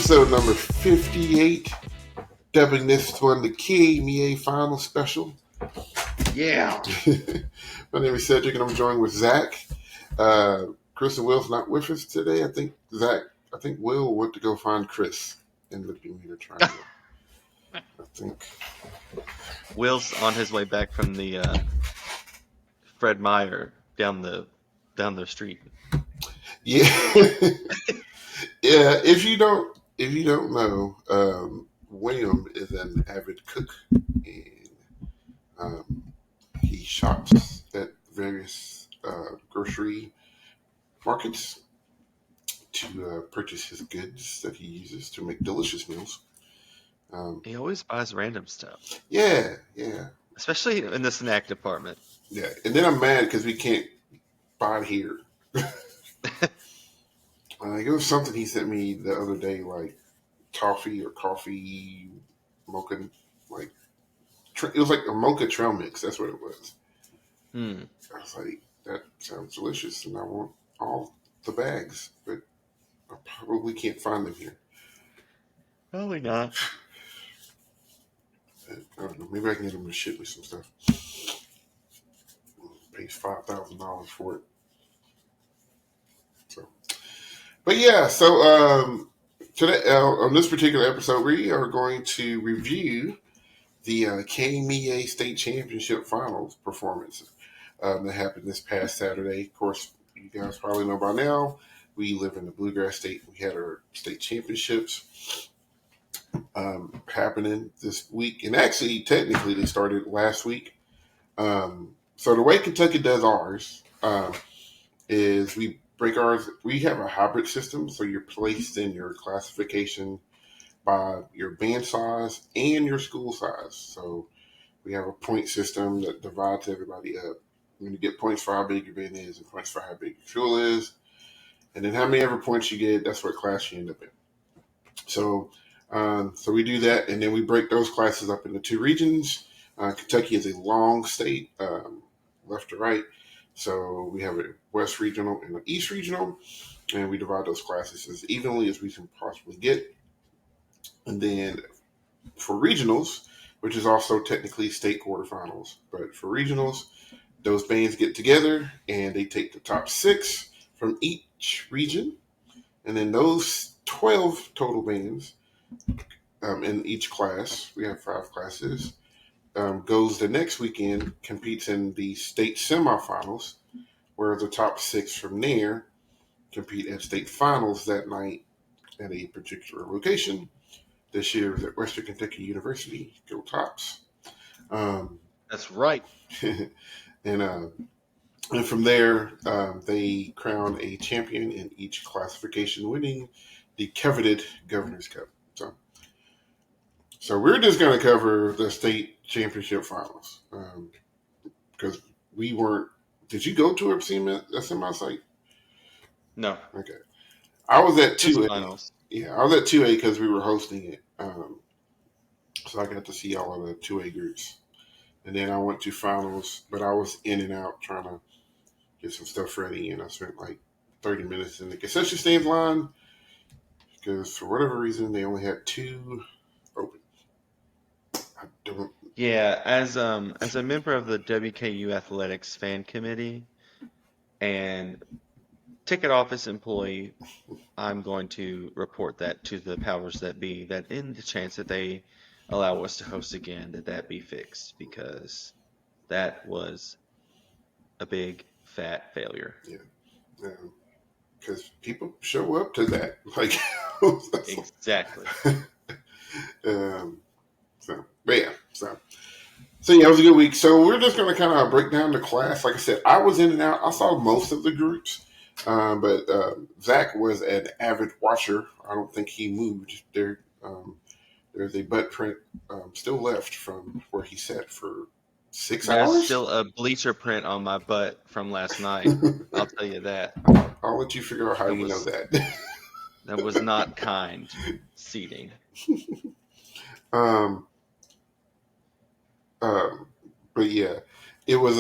episode number 58, dubbing this one the KMEA Final Special. Yeah. My name is Cedric, and I'm joined with Zach. Chris and Will's not with us today. I think Will went to go find Chris in the Bermuda Triangle. I think Will's on his way back from the Fred Meyer down the street. Yeah. Yeah, if you don't know, William is an avid cook, and he shops at various grocery markets to purchase his goods that he uses to make delicious meals. He always buys random stuff, Yeah, especially in the snack department. yeah. And then I'm mad because we can't buy it here. It was something he sent me the other day, like toffee or coffee mocha, like it was like a mocha trail mix. That's what it was. I was like, that sounds delicious, and I want all the bags, but I probably can't find them here. Probably not. I don't know. Maybe I can get them to ship me some stuff. Pays $5,000 for it. So, but yeah. So today on this particular episode, we are going to review the KMEA State Championship Finals performance that happened this past Saturday. Of course, you guys probably know by now, we live in the Bluegrass State. We had our state championships happening this week. And actually, technically, they started last week. So the way Kentucky does ours is we break ours. We have a hybrid system. So you're placed in your classification by your band size and your school size. So we have a point system that divides everybody up. When you get points for how big your band is and points for how big your school is. And then how many ever points you get, that's what class you end up in. So we do that, and then we break those classes up into two regions. Kentucky is a long state, left to right. So we have a West Regional and an East Regional, and we divide those classes as evenly as we can possibly get. And then for regionals, which is also technically state quarterfinals, but for regionals, those bands get together and they take the top 6 from each region, and then those 12 total bands in each class, we have 5 classes, goes the next weekend, competes in the state semifinals, where the top 6 from there compete at state finals that night at a particular location. This year is at Western Kentucky University. Go Tops. That's right. And from there, they crown a champion in each classification, winning the coveted Governor's Cup. So we're just going to cover the state championship finals because we weren't. Did you go to a semi site? No. Okay. I was at 2A. Finals. Yeah, I was at 2A because we were hosting it. So I got to see all of the 2A groups. And then I went to finals, but I was in and out trying to get some stuff ready, and I spent like 30 minutes in the concession stand line because for whatever reason they only had 2 open. I don't. Yeah, as a member of the WKU Athletics fan committee and ticket office employee, I'm going to report that to the powers that be, that in the chance that they allow us to host again, that be fixed, because that was a big fat failure. Yeah. Because people show up to that. Like Exactly. But yeah, so yeah, it was a good week. So we're just going to kind of break down the class. Like I said, I was in and out. I saw most of the groups, but Zach was an avid watcher. I don't think he moved. There's a butt print still left from where he sat for 6 hours. There's still a bleacher print on my butt from last night. I'll tell you that. I'll let you figure out how you know that. That was not kind seating. But yeah, it was.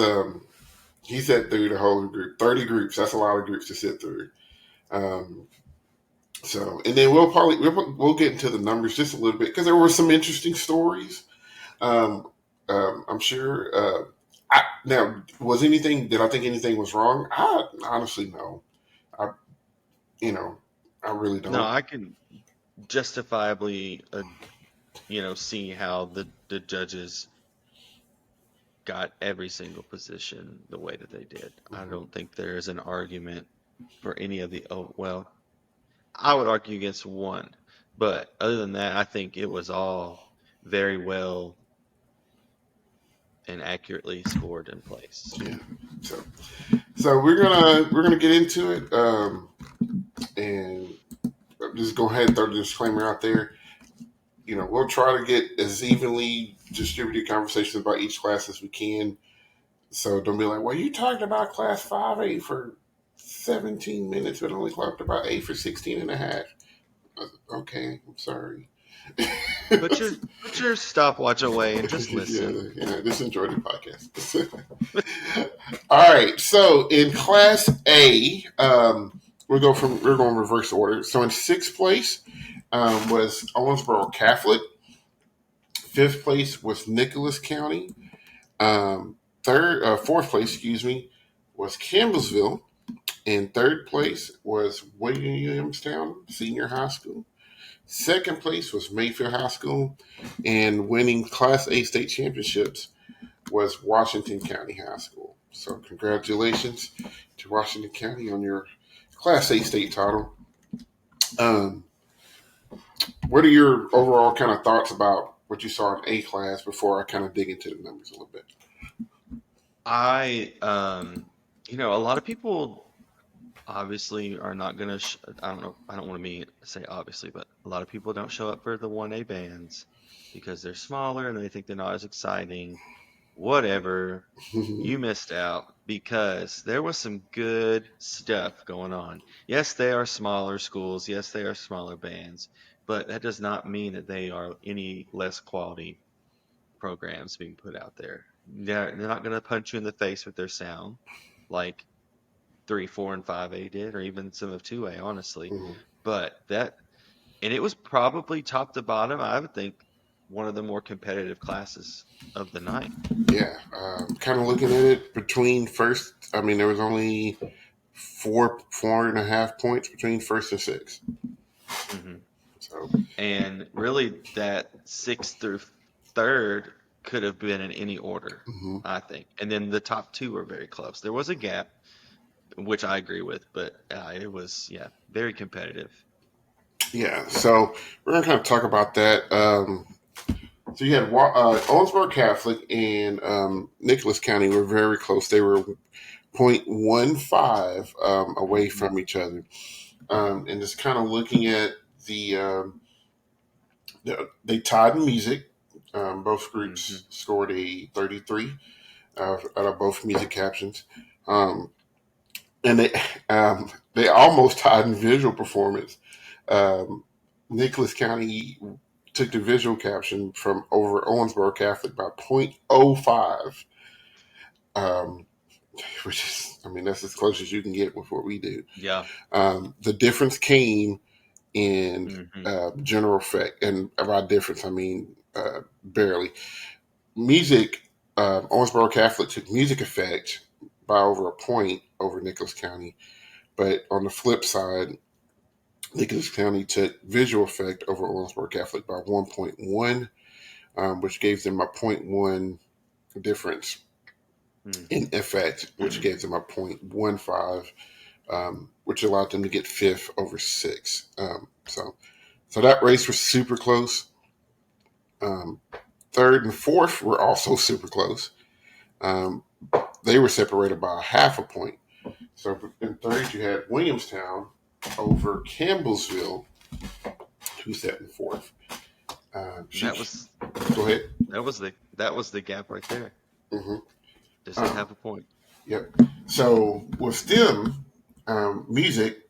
He sat through the whole group, 30 groups. That's a lot of groups to sit through. So, and then we'll get into the numbers just a little bit because there were some interesting stories. Um, I'm sure. Now, was anything? Did I think anything was wrong? I honestly no. I you know I really No, don't. I can justifiably, see how the judges got every single position the way that they did. I Mhm. don't think there is an argument for any of the, oh, well, I would argue against one, but other than that, I think it was all very well and accurately scored in place. Yeah. So we're gonna get into it, and just go ahead and throw the disclaimer out there. We'll try to get as evenly distributed conversations about each class as we can. So don't be like, well, you talked about class 5A for 17 minutes, but only talked about A for 16 and a half. Okay, I'm sorry. Put your put your stopwatch away and just yeah, listen. just enjoy the podcast. All right, so in Class A, we're going reverse order. So in sixth place was Owensboro Catholic. Fifth place was Nicholas County. Fourth place, excuse me, was Campbellsville, and third place was Williamstown Senior High School. Second place was Mayfield High School, and winning Class A state championships was Washington County High School. So congratulations to Washington County on your Class A state title. Um, what are your overall kind of thoughts about what you saw in A class before I kind of dig into the numbers a little bit? I, a lot of people obviously are not gonna I don't know, I don't want to say obviously, but a lot of people don't show up for the 1A bands because they're smaller and they think they're not as exciting. Whatever, you missed out because there was some good stuff going on. Yes, they are smaller schools, yes, they are smaller bands, but that does not mean that they are any less quality programs being put out there. They're not going to punch you in the face with their sound like 3, 4, and 5A did, or even some of 2A, honestly. Mhm. But and it was probably top to bottom, I would think, one of the more competitive classes of the night. Yeah, kind of looking at it between first. I mean, there was only four and a half points between first and sixth. hmm So, And really, that sixth through third could have been in any order, mhm. I think. And then the top two were very close. There was a gap, which I agree with, but it was, yeah, very competitive. Yeah. So we're gonna kind of talk about that. So you had Owensboro Catholic and Nicholas County were very close. They were 0.15 away hmm from each other. And just kind of looking at they tied in music. Both hmm groups scored a 33 out of both music captions. Um, and they almost tied in visual performance. Um, Nicholas County took the visual caption from over Owensboro Catholic by 0.05, um, which is, I mean, that's as close as you can get with what we do. Yeah. The difference came in hmm general effect, and by difference, I mean barely. Music, Owensboro Catholic took music effect by over a point over Nicholas County, but on the flip side, Nicholas County took visual effect over Owensboro Catholic by 1.1, which gave them a zero point 0.1 difference in effect, which hmm gave them a 0.15, which allowed them to get fifth over six. So that race was super close. Um, third and fourth were also super close. Um, they were separated by a half a point. So in third, you had Williamstown over Campbellsville, who sat in fourth. That was Go ahead. that was the gap right there. Mm-hmm. Just a Uh, half a point. yep. So with them, music,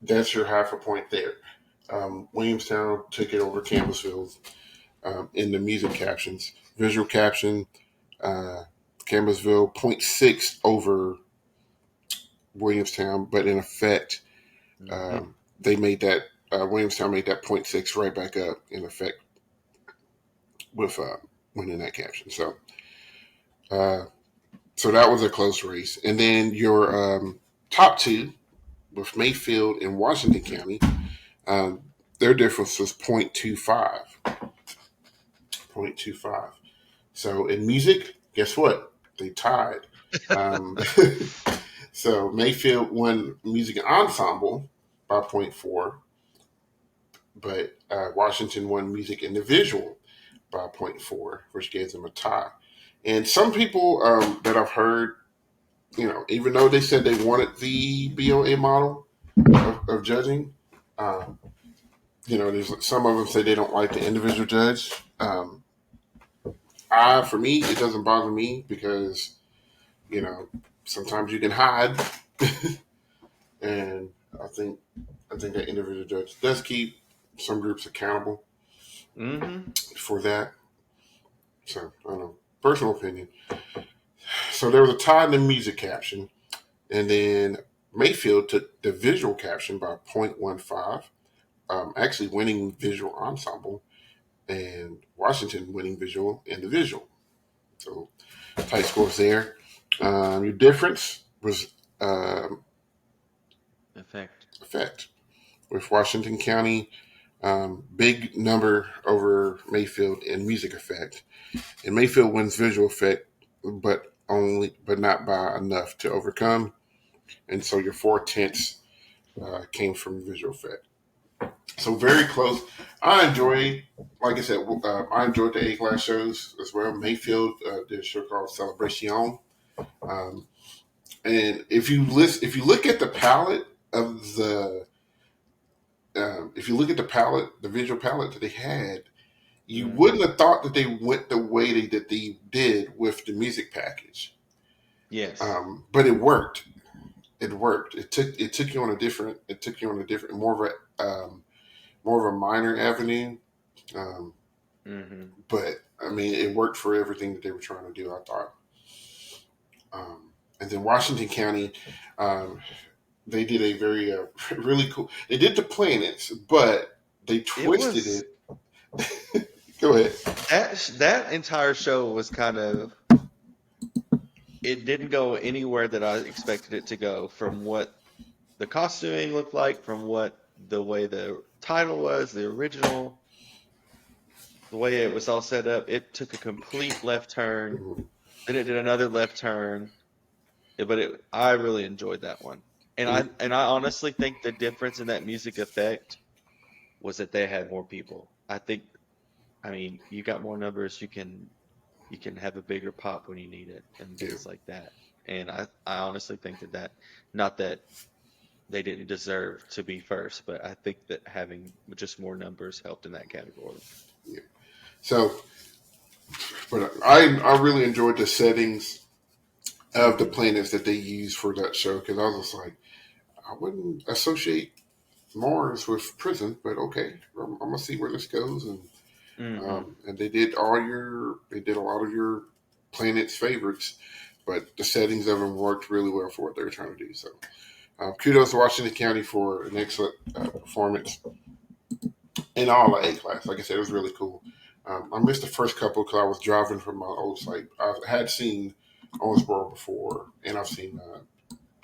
that's your half a point there. Williamstown took it over Campbellsville in the music captions. Visual caption, uh, Campbellsville zero point 0.6 over Williamstown, but in effect, hmm they made that Williamstown made that .6 right back up in effect with winning that caption. Uh, so that was a close race. And then your top two with Mayfield and Washington County, um, their difference was .25. So in music, guess what? They tied. Um, so Mayfield won music ensemble by .4, but Washington won music individual by .4, which gave them a tie. And some people that I've heard, even though they said they wanted the BOA model of judging, um, there's some of them say they don't like the individual judge. For me, it doesn't bother me because you know sometimes you can hide, and I think I think that individual judge does keep some groups accountable Mm-hmm. for that. So I don't know, personal opinion. So there was a tie in the music caption, and then Mayfield took the visual caption by .15, actually winning visual ensemble, and Washington winning visual individual. So tight scores there. Your difference was Effect. effect with Washington County, big number over Mayfield in music effect, and Mayfield wins visual effect, but not by enough to overcome. And so your 4/10 came from visual effect. So very close. I enjoy, like I said, I enjoyed the A class shows as well. Mayfield did a show called Celebration. Um, and if you look at the palette of if you look at the palette, the visual palette that they had, you Mm-hmm. wouldn't have thought that they went the way that they did with the music package. Yes. But it worked. It worked. It took you on a different, more of a minor avenue. Um, Mm-hmm. but I mean, it worked for everything that they were trying to do. I thought. And then Washington County, um, they did a very really cool. They did the planets, but they It twisted was it. Go ahead. that entire show was kind of, it didn't go anywhere that I expected it to go, from what the costuming looked like, from what the way the title was, the original, the way it was all set up. It took a complete left turn. Mhm. Then it did another left turn. But I really enjoyed that one. And I honestly think the difference in that music effect was that they had more people. I mean, you got more numbers, you can have a bigger pop when you need it and Yeah. things like that. And I honestly think that not that they didn't deserve to be first, but I think that having just more numbers helped in that category. Yeah. So, but I really enjoyed the settings of the planets that they used for that show because I was just like, I wouldn't associate Mars with prison, but okay, I'm gonna see where this goes, Hmm. and they did a lot of your planet's favorites, but the settings of them worked really well for what they were trying to do. So, kudos to Washington County for an excellent performance in all the A class. Like I said, it was really cool. I missed the first couple because I was driving from my old site. I had seen Owensboro before, and I've seen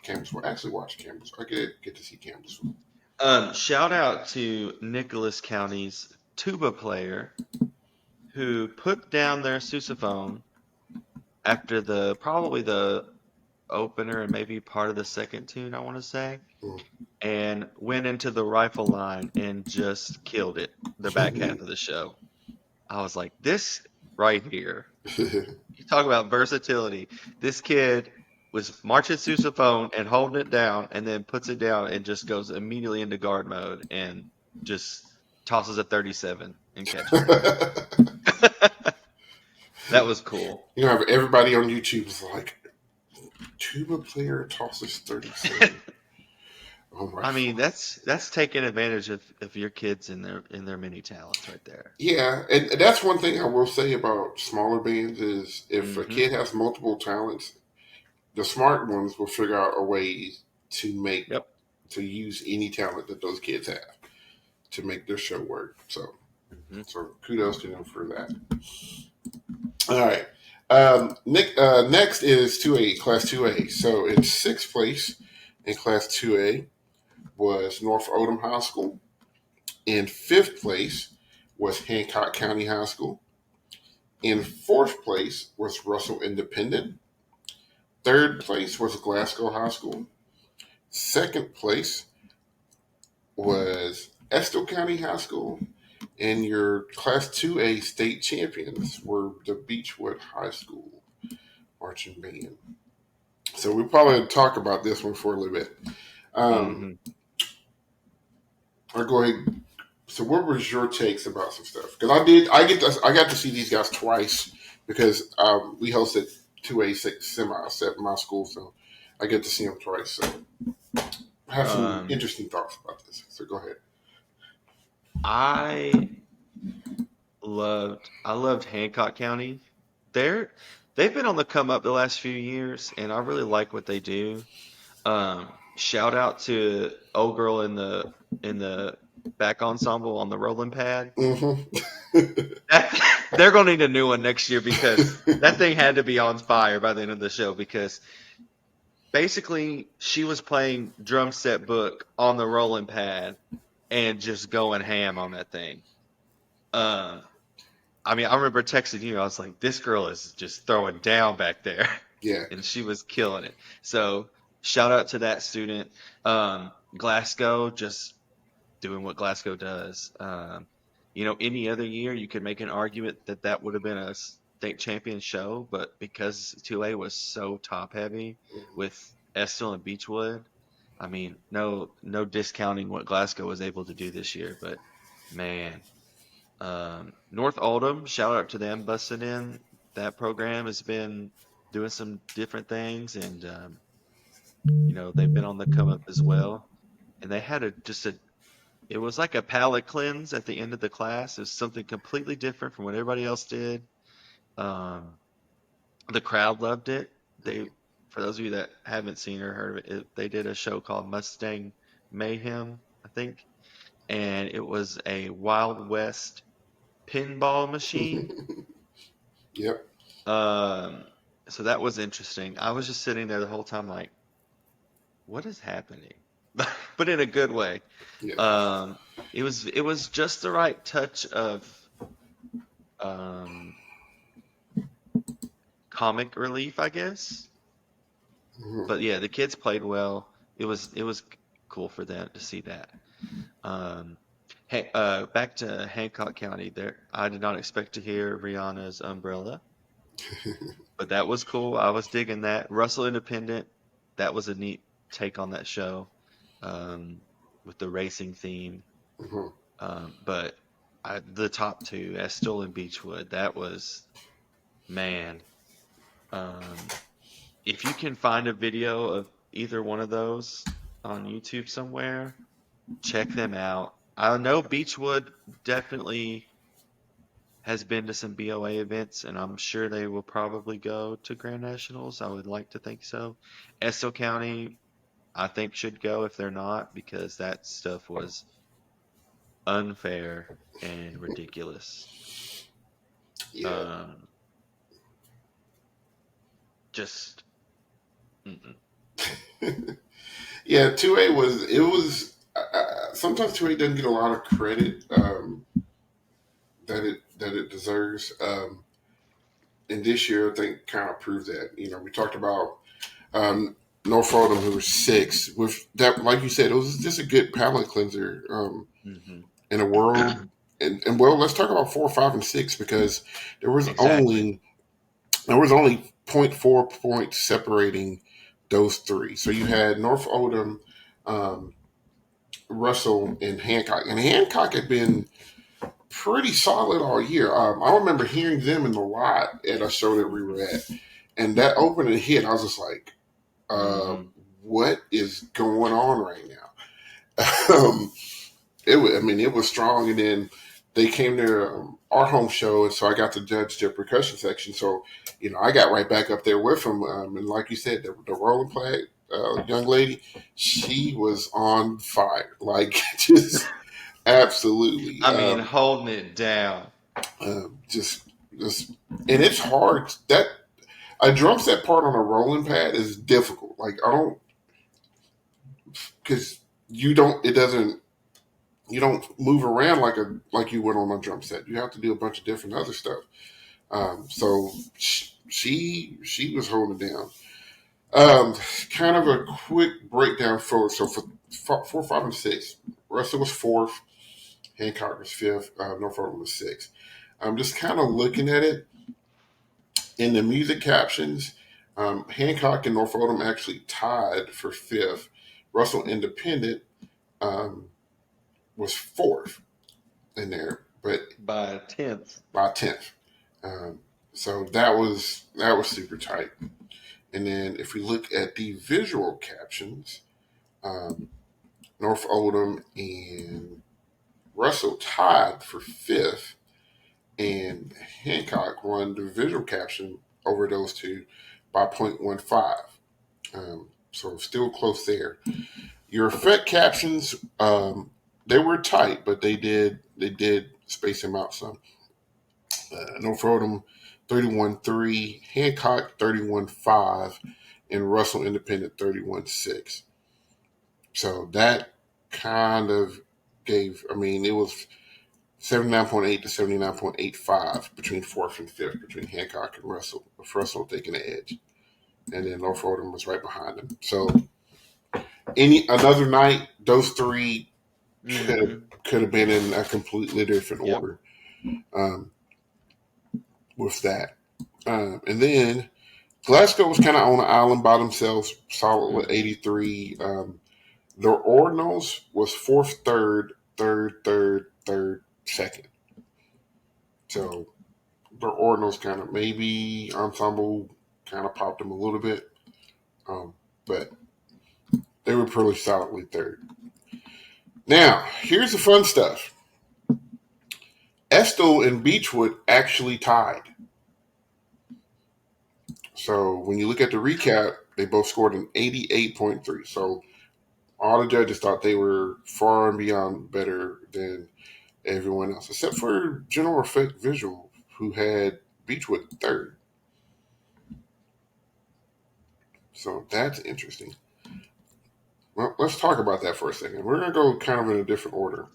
Campbellsville. I actually watched Campbellsville. I get to see Campbellsville. Shout out to Nicholas County's tuba player who put down their sousaphone after probably the opener and maybe part of the second tune, I want to say, and went into the rifle line and just killed it the back half Mm. of the show. I was like, this right here, you talk about versatility. This kid was marching sousaphone and holding it down and then puts it down and just goes immediately into guard mode and just tosses a 37 and catches it. That was cool. Have everybody on YouTube is like, tuba player tosses 37 on my I mean, phone. that's taking advantage of your kids and their many talents right there. Yeah, and that's one thing I will say about smaller bands is if a Hmm. kid has multiple talents, the smart ones will figure out a way to make Yep. to use any talent that those kids have. to make their show work. So Mhm. so kudos to them for that. All right. Next is 2A, Class 2A. So in sixth place in Class 2A was North Odom High School. In fifth place was Hancock County High School. In fourth place was Russell Independent. Third place was Glasgow High School. Second place was Estill County High School. And your Class 2A state champions were the Beechwood High School marching band. So we'll probably talk about this one for a little bit. Mhm. I'll go ahead. So, what was your takes about some stuff? Because I got to see these guys twice because we hosted 2A semis at my school, so I get to see them twice. So, I have some Um, interesting thoughts about this. So, go ahead. I I loved Hancock County. They're they've been on the come up the last few years, and I really like what they do. Shout out to old girl in the back ensemble on the rolling pad. Mm-hmm. They're gonna need a new one next year because that thing had to be on fire by the end of the show because basically she was playing drum set book on the rolling pad and just going ham on that thing. Uh, I mean, I remember texting you. I was like, "This girl is just throwing down back there," Yeah. and she was killing it. So shout out to that student. Glasgow just doing what Glasgow does. Any other year you could make an argument that that would have been a state champion show, but because 2A was so top heavy with Estill and Beechwood, I mean, no discounting what Glasgow was able to do this year, but man, North Oldham, shout out to them busting in. That program has been doing some different things, and they've been on the come up as well. And they had it was like a palate cleanse at the end of the class. It was something completely different from what everybody else did. Um, the crowd loved it. For those of you that haven't seen or heard of it, they did a show called Mustang Mayhem, I think, and it was a Wild West pinball machine. Yep. Um, so that was interesting. I was just sitting there the whole time, like, what is happening? But in a good way. Yeah. Um, it was just the right touch of um, comic relief, I guess. Mm-hmm. But yeah, the kids played well. It was cool for them to see that. Um, hey, back to Hancock County. There, I did not expect to hear Rihanna's Umbrella, but that was cool. I was digging that. Russell Independent, that was a neat take on that show, um, with the racing theme. Mm-hmm. But the top two, Estill and Beechwood, that was man. Um, if you can find a video of either one of those on YouTube somewhere, check them out. I know Beechwood definitely has been to some BOA events, and I'm sure they will probably go to Grand Nationals. I would like to think so. Estill County, I think, should go if they're not, because that stuff was unfair and ridiculous. Yeah. Um, just mm-mm. Yeah. 2A was it was. Sometimes 2A doesn't get a lot of credit that it deserves. And this year, I think, kind of proved that. We talked about North Oldham, who was six. With that, like you said, it was just a good palate cleanser Hmm. in a world. And well, let's talk about 4, 5, and 6 because there was Exactly. only there was only zero point 0.4 points separating those three. So you had North Oldham, um, Russell, and Hancock. And Hancock had been pretty solid all year. I remember hearing them in the lot at a show that we were Hmm. at, and that opening hit, I was just like, uh, Hmm. "What is going on right now?" It was strong, and then they came to our home show, and so I got to judge their percussion section. So, I got right back up there with them, and like you said, the rolling play young lady, she was on fire, like just Absolutely. I mean, holding it down. Just, just, and it's hard. That a drum set part on a rolling pad is difficult. Like I don't, because you don't. It doesn't. You don't move around like you would on a drum set. You have to do a bunch of different other stuff. So she was holding it down. Kind of a quick breakdown for 4, 5, and 6. Russell was fourth. Hancock was fifth. Norfolk was sixth. I'm just kind of looking at it in the music captions. Hancock and Norfolk actually tied for fifth. Russell Independent um, was fourth in there, but By a tenth. by 10th. Um, so that was super tight. And then if we look at the visual captions, um, North Oldham and Russell tied for fifth, and Hancock won the visual caption over those two by 0.15. So still close there. Your effect captions, they were tight, but they did space them out some. North Oldham 31-3, Hancock 31-5, and Russell Independent 31-6. So that kind of gave, I mean, it was 79.8 to 79.85 between fourth and fifth, between Hancock and Russell, with Russell taking the edge. And then North Oldham was right behind him. So another night, those three could have been in a completely different Yep. order um, with that. And then Glasgow was kind of on an island by themselves, solid with 83. The Ordinals was fourth, third, second. So the Ordinals kind of maybe ensemble kind of popped them a little bit, but they were pretty solidly third. Now, here's the fun stuff. Estill and Beechwood actually tied. So when you look at the recap, they both scored an 88.3. So all the judges thought they were far and beyond better than everyone else, except for General Effect Visual, who had Beechwood third. So that's interesting. Well, let's talk about that for a second. We're going to go kind of in a different order.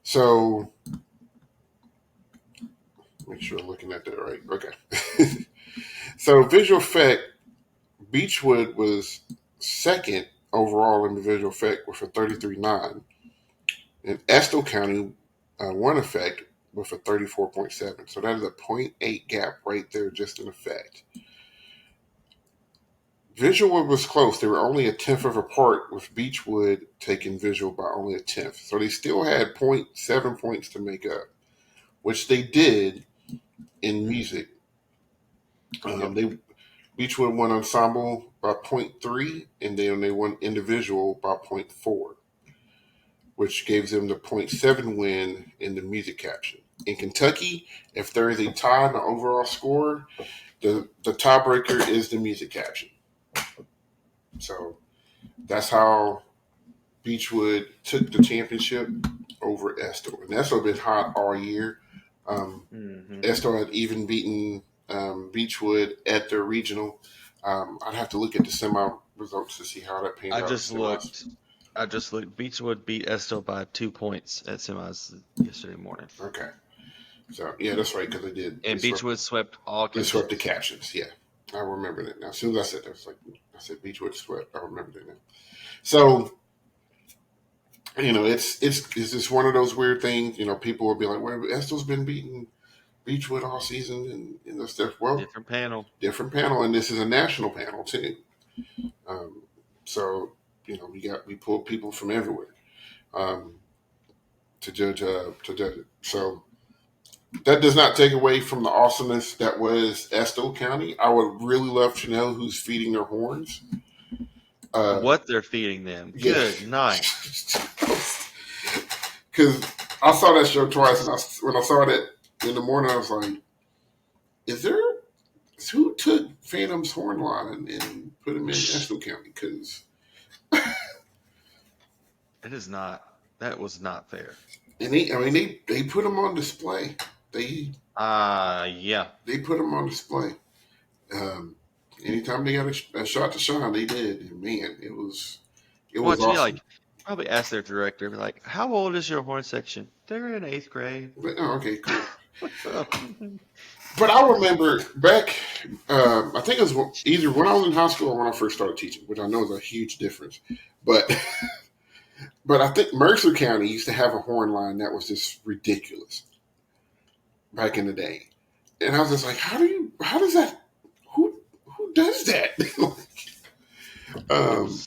So, make sure I'm looking at that right. Okay. So, visual effect, Beechwood was second overall in the visual effect with a 33.9. And Estill County won effect with a 34.7. So, that is a 0.8 gap right there just in effect. Visual was close. They were only a tenth of apart, with Beechwood taking visual by only a tenth. So they still had 0.7 points to make up, which they did in music. They Beechwood won ensemble by 0.3, and then they won individual by 0.4, which gives them the 0.7 win in the music caption. In Kentucky, if there is a tie in the overall score, the tiebreaker is the music caption. So that's how Beechwood took the championship over Estill. And Estill been hot all year. Estill had even beaten Beechwood at their regional. I'd have to look at the semi results to see how that panned I out in just semis. looked. I just looked. Beechwood beat Estill by 2 points at semis yesterday morning, Okay. So, yeah, that's right, because they did. and Beechwood swept all They swept the captions. captions, yeah. I remember that now. As soon as I said that, I said Beechwood swept. I remember that now. So, it's just one of those weird things. People will be like, well, Estill's been beating Beechwood all season and stuff. Well, Different panel. different panel, and this is a national panel too. Um, so we pull people from everywhere um, to judge it. So that does not take away from the awesomeness that was Estill County. I would really love to know who's feeding their horns. What they're feeding them. Yeah, Good night. because I saw that show twice, and when I saw that in the morning, I was like, "Is there who took Phantom's horn line and put him in Estill County?" Because It is not. That was not fair. And they put them on display. They Yeah. they put them on display. Um, anytime they got a shot to shine, they did. And man, it Why was don't you awesome. like probably ask their director, be like, how old is your horn section? They're in eighth grade. But oh, okay, cool. What's up? But I remember back, I think it was either when I was in high school or when I first started teaching, which I know is a huge difference. But but I think Mercer County used to have a horn line that was just ridiculous back in the day, and I was just like, how does that, who does that? It um,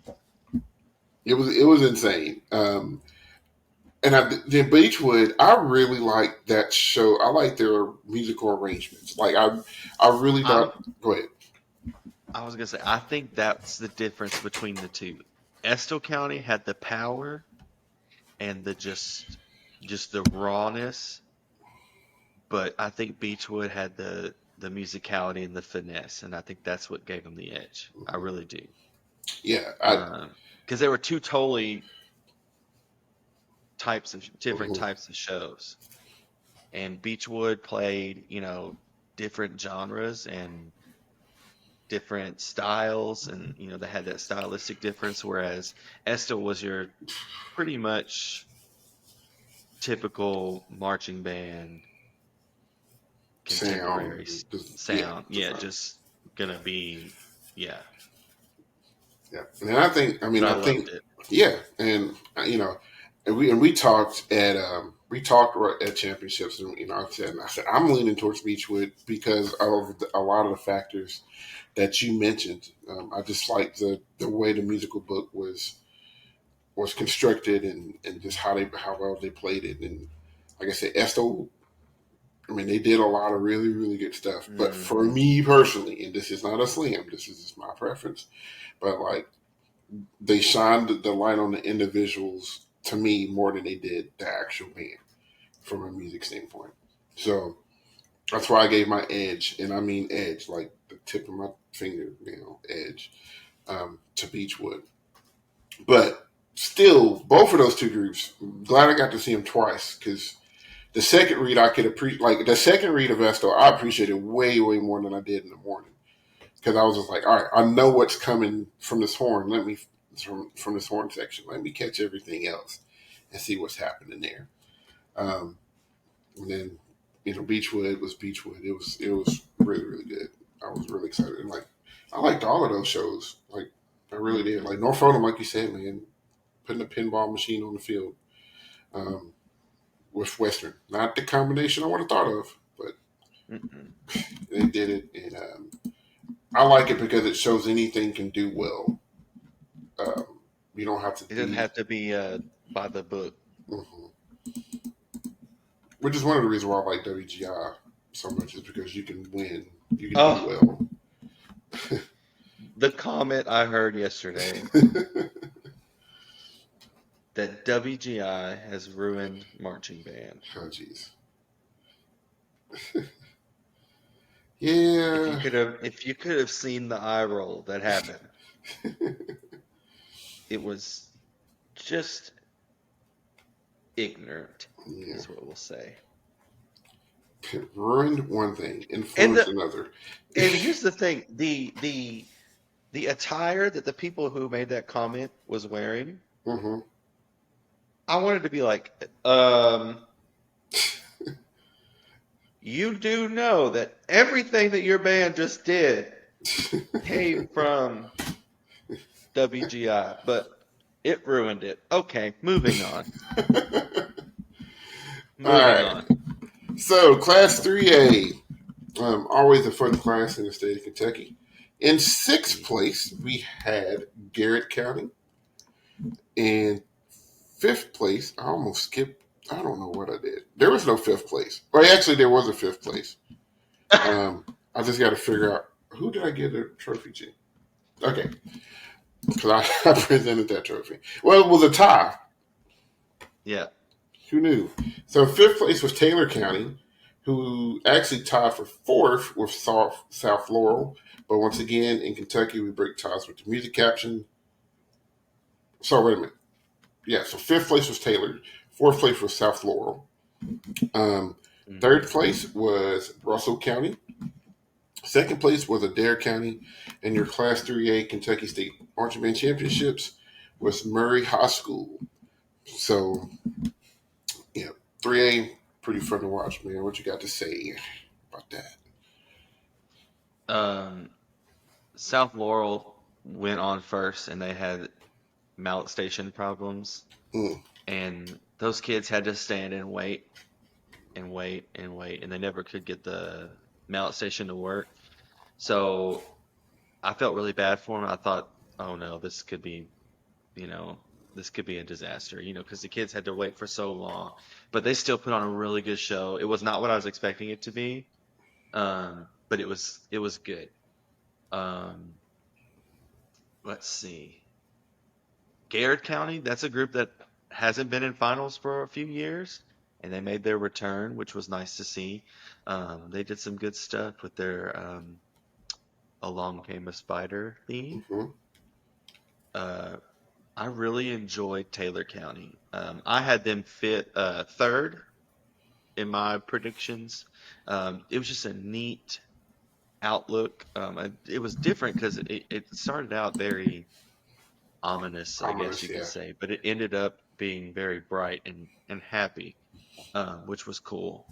was it was insane. And then Beechwood, I really like that show. I like their musical arrangements. Like I really I'm thought. Go ahead. I was gonna say I think that's the difference between the two. Estill County had the power and the just the rawness, but I think Beechwood had the musicality and the finesse, and I think that's what gave them the edge. I really do. Yeah, Because they were two totally different mhm. types of shows, and Beechwood played, different genres and different styles, and they had that stylistic difference, whereas Estill was your pretty much typical marching band Sound, contemporary yeah, sound. just Yeah, just gonna be, yeah. yeah. And I think, But I I loved think, it. yeah, and and we talked at championships, and I said I'm leaning towards Beechwood because of a lot of the factors that you mentioned. I just like the way the musical book was constructed, and just how well they played it. And like I said, Esto, they did a lot of really, really good stuff. But for Hmm. me personally, and this is not a slam, this is just my preference, but like they shined the light on the individuals to me more than they did the actual band from a music standpoint. So that's why I gave my edge, and I mean edge, like the tip of my finger, edge, to Beechwood. But still, both of those two groups, glad I got to see them twice because the second read I could appreciate, like the second read of Esto, I appreciated way, way more than I did in the morning because I was just like, all right, I know what's coming from this horn. From this horn section. Let me catch everything else and see what's happening there. Um, and then Beechwood was Beechwood. It was really, really good. I was really excited. And like I liked all of those shows. Like I really did. Hmm. Like North Photo, like you said, man, putting a pinball machine on the field. Um, with Western. Not the combination I would have thought of, but Mm-mm. they did it, and I like it because it shows anything can do well. Um, you don't have to It doesn't be, have to be by the book. mhm. Which is one of the reasons why I like WGI so much is because you can win, you can do Oh, well. the comment I heard yesterday that WGI has ruined marching band. Oh jeez, If you yeah, could have, if you could have seen the eye roll that happened, it was just ignorant, yeah. is what we'll say. Ruined one thing, And influenced the another. and here's the thing, the attire that the people who made that comment was wearing, hmm I wanted to be like, um, you do know that everything that your band just did came from WGI, but it ruined it. Okay, moving on. All Moving right. on. So Class 3A. Always a fun class in the state of Kentucky. In sixth place, we had Garrett County. In fifth place, I almost skipped. I don't know what I did. There was no fifth place. Well, actually, there was a fifth place. Um, I just got to figure out who did I give the trophy to. Okay, because I presented that trophy. Well, it was a tie. Yeah. Who knew? So fifth place was Taylor County, who actually tied for fourth with South Laurel. But once again, in Kentucky, we break ties with the music caption. So wait a minute. Yeah, so fifth place was Taylor. Fourth place was South Laurel. Um, Hmm. Third place was Russell County. Second place was Adair County. And your Class 3A Kentucky State Marching Band Championships was Murray High School. So, yeah, 3A, pretty fun to watch, man. What you got to say about that? Um, South Laurel went on first, and they had mallet station problems, Mm, and those kids had to stand and wait and wait and wait, and they never could get the mallet station to work. So I felt really bad for them. I thought, oh no, you know, this could be a disaster, because the kids had to wait for so long. But they still put on a really good show. It was not what I was expecting it to be, but it was good. Um, let's see. Garrett County, that's a group that hasn't been in finals for a few years, and they made their return, which was nice to see. They did some good stuff with their Along Came a Spider theme. hmm Uh, I really enjoyed Taylor County. I had them fit third in my predictions. It was just a neat outlook. It was different because it started out very ominous, I guess Ominous, you could yeah. say, but it ended up being very bright and happy, which was cool.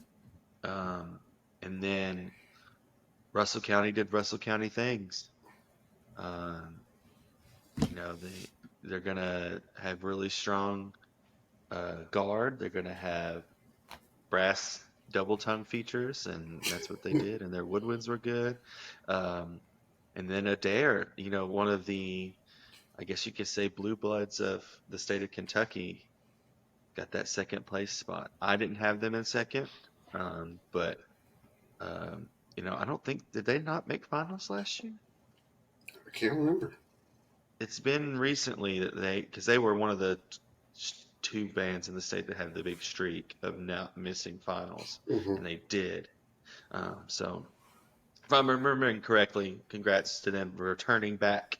Um, and then Russell County did Russell County things. Um, they're gonna have really strong guard. They're gonna have brass double tongue features, and that's what they did. And their woodwinds were good. Um, and then Adair, one of the, I guess you could say, blue bloods of the state of Kentucky, got that second place spot. I didn't have them in second, but I don't think, did they not make finals last year? I can't remember. It's been recently that because they were one of the two bands in the state that had the big streak of not missing finals, Hmm and they did. So if I'm remembering correctly, congrats to them for returning back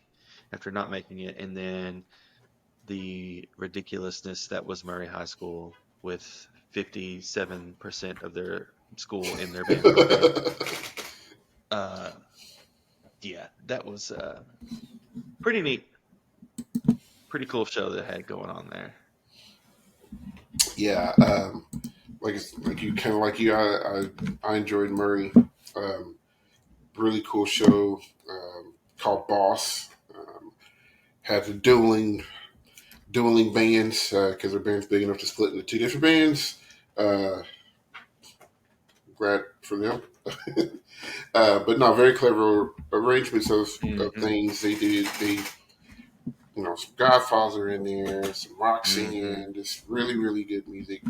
after not making it, and then the ridiculousness that was Murray High School with 57% of their school in their band program. Uh, yeah, that was pretty neat, pretty cool show that had going on there. Yeah, like you, kind of like you, I enjoyed Murray. Um, Really cool show called Boss. Had the dueling bands because their band's big enough to split into two different bands. Uh, Glad for them. But no, very clever arrangements of Hmm. things they did. They, some Godfather in there, some rock Hmm. singing, just really, really good music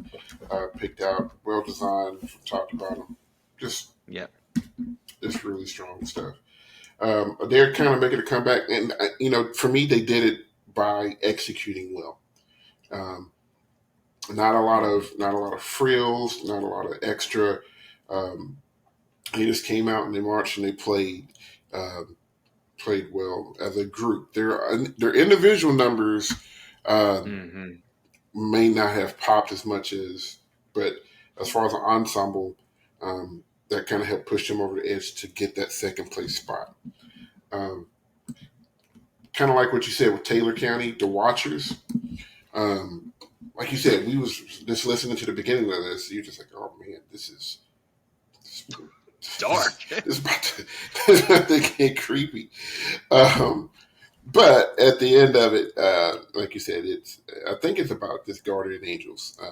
picked out, well designed from top to bottom. Just, Yep. just really strong stuff. They're kind of making a comeback, and for me, they did it by executing well. Um, Hmm. not a lot of frills, not a lot of extra. Um, they just came out and they marched and they um, played well as a group. Their individual numbers um, Hmm. may not have popped as much but as far as an ensemble, that kind of helped push them over the edge to get that second place spot. Um, Kind of like what you said with Taylor County, the Watchers. Um, like you said, we was just listening to the beginning of this. You're just like, oh man, this, Dark. this is about to, this is about to get creepy. Um, but at the end of it, like you said, I think it's about this guardian angels. I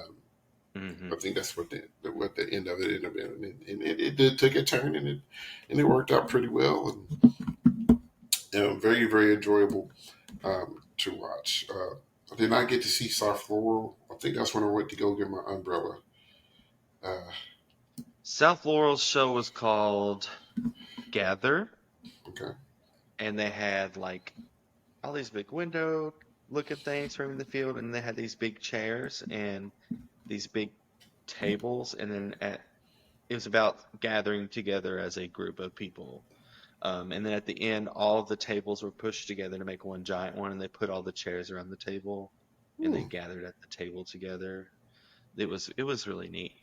Hmm. think that's what the end of it ended up being, and it did take a turn, and it worked out pretty well, and very very enjoyable to watch. I did not get to see South Laurel. I think that's when I went to go get my umbrella. Uh, South Laurel's show was called Gather, okay. and they had like all these big window looking things from the field, and they had these big chairs and these big tables, and then it was about gathering together as a group of people. And then at the end, all of the tables were pushed together to make one giant one, and they put all the chairs around the table, and they Hmm. gathered at the table together. it was really neat.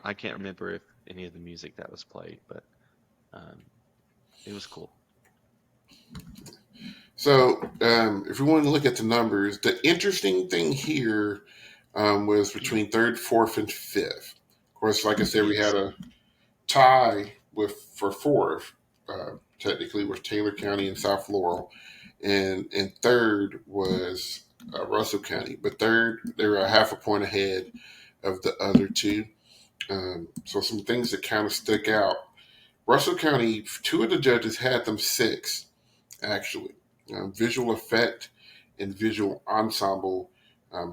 I can't remember if any of the music that was played, but um, it was cool. So, if we want to look at the numbers, the interesting thing here was between third, fourth, and fifth. Of course, like I said, we had Yes. a tie for fourth, technically, with Taylor County and South Laurel, and third was Russell County. But third, they were a half a point ahead of the other two. So some things that kind of stick out. Russell County, two of the judges had them six, actually. Visual effect and visual ensemble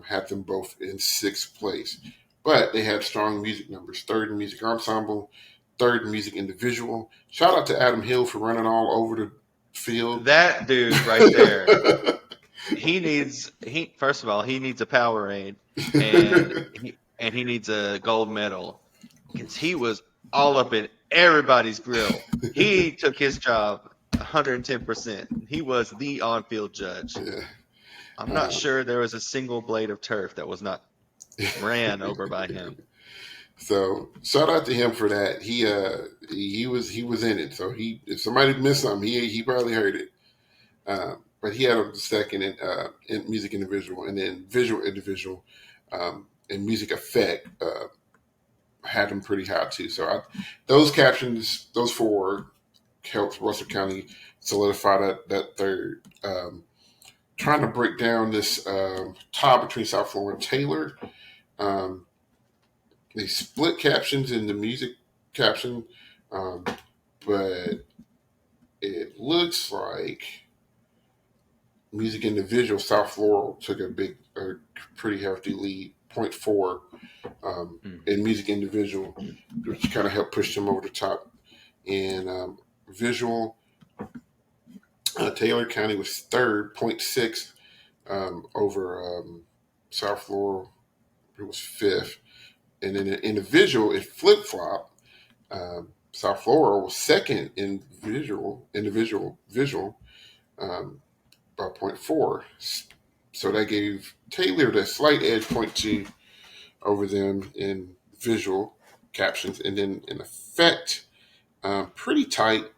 had them both in sixth place. But they had strong music numbers. Third in music ensemble, third in music individual. Shout out to Adam Hill for running all over the field. That dude right there, he first of all, he needs a Powerade and he needs a gold medal because he was all up in everybody's grill. He took his job 110%. He was the on-field judge. Yeah. I'm not Um, sure there was a single blade of turf that was not ran over by him. so shout out to him for that. He was in it. So he if somebody missed something, he probably heard it. But he had a second in music individual, and then visual individual, and music effect had him pretty high too. So those captions, those four, helped Russell County solidify that third. Trying to break down this tie between South Florida and Taylor. Um, they split captions in the music caption, um, but it looks like music individual South Laurel took a pretty hefty lead, point 0.4 Mhm. in music individual, which kind of helped push them over the top. And visual, Taylor County was third, point 0.6 over South Laurel. It was fifth. And then in the visual, it flip flop. South Laurel was second in visual by point 0.4. So that gave Taylor the slight edge, point 0.2 over them in visual captions. And then in effect, pretty tight,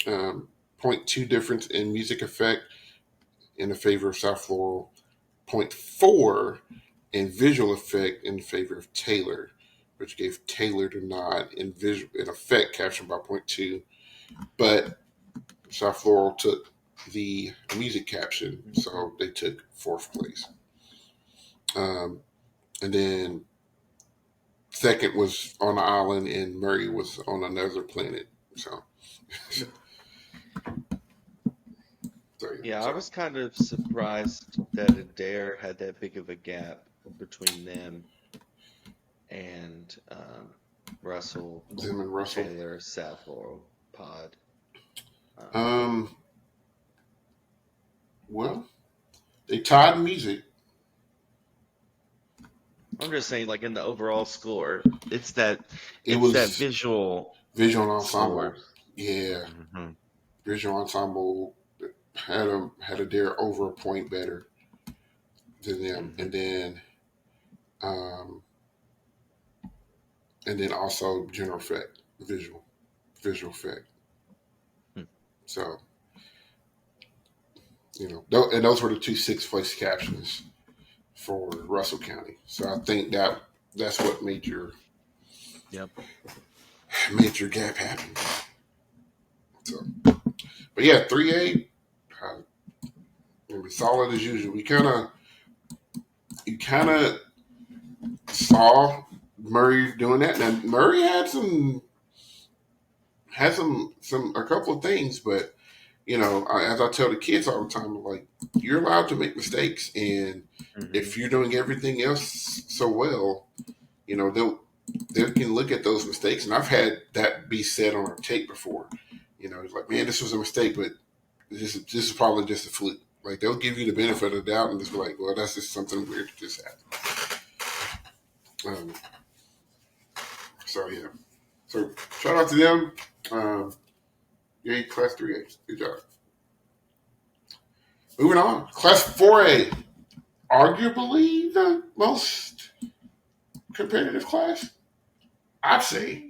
um, 0.2 difference in music effect in the favor of South Laurel, point 0.4 in visual effect in favor of Taylor, which gave Taylor the nod in effect caption by point 0.2. But South Laurel took the music caption, so they took fourth place. And then second was on the island, and Murray was on another planet. Yeah, I So was kind of surprised that Adair had that big of a gap between them and Russell, Zim and Russell. Taylor, South Laurel, Pod. Um, Um, well, they tied music. I'm just saying, like in the overall score, It it's that was visual visual ensemble. scores. Yeah, Hmm. visual ensemble had a dare over a point better than them, Hmm. um, and then also general effect, visual effect. So and those were the two sixth place captions for Russell County. So I think that's what Yep. made your gap happen. So, but yeah, 3A, solid as usual. You kind of saw Murray doing that. Now Murray had a couple of things, but as I tell the kids all the time, I'm like, you're allowed to make mistakes, and Hmm. if you're doing everything else so well, they can look at those mistakes. And I've had that be said on a tape before. It's like, man, this was a mistake, but this is probably just a fluke. Like they'll give you the benefit of the doubt and just be like, well, that's just something weird that just happened. So yeah. So shout out to them. Um, yeah, class 3A. Good job. Moving on. Class 4A. Arguably the most competitive class? I'd say.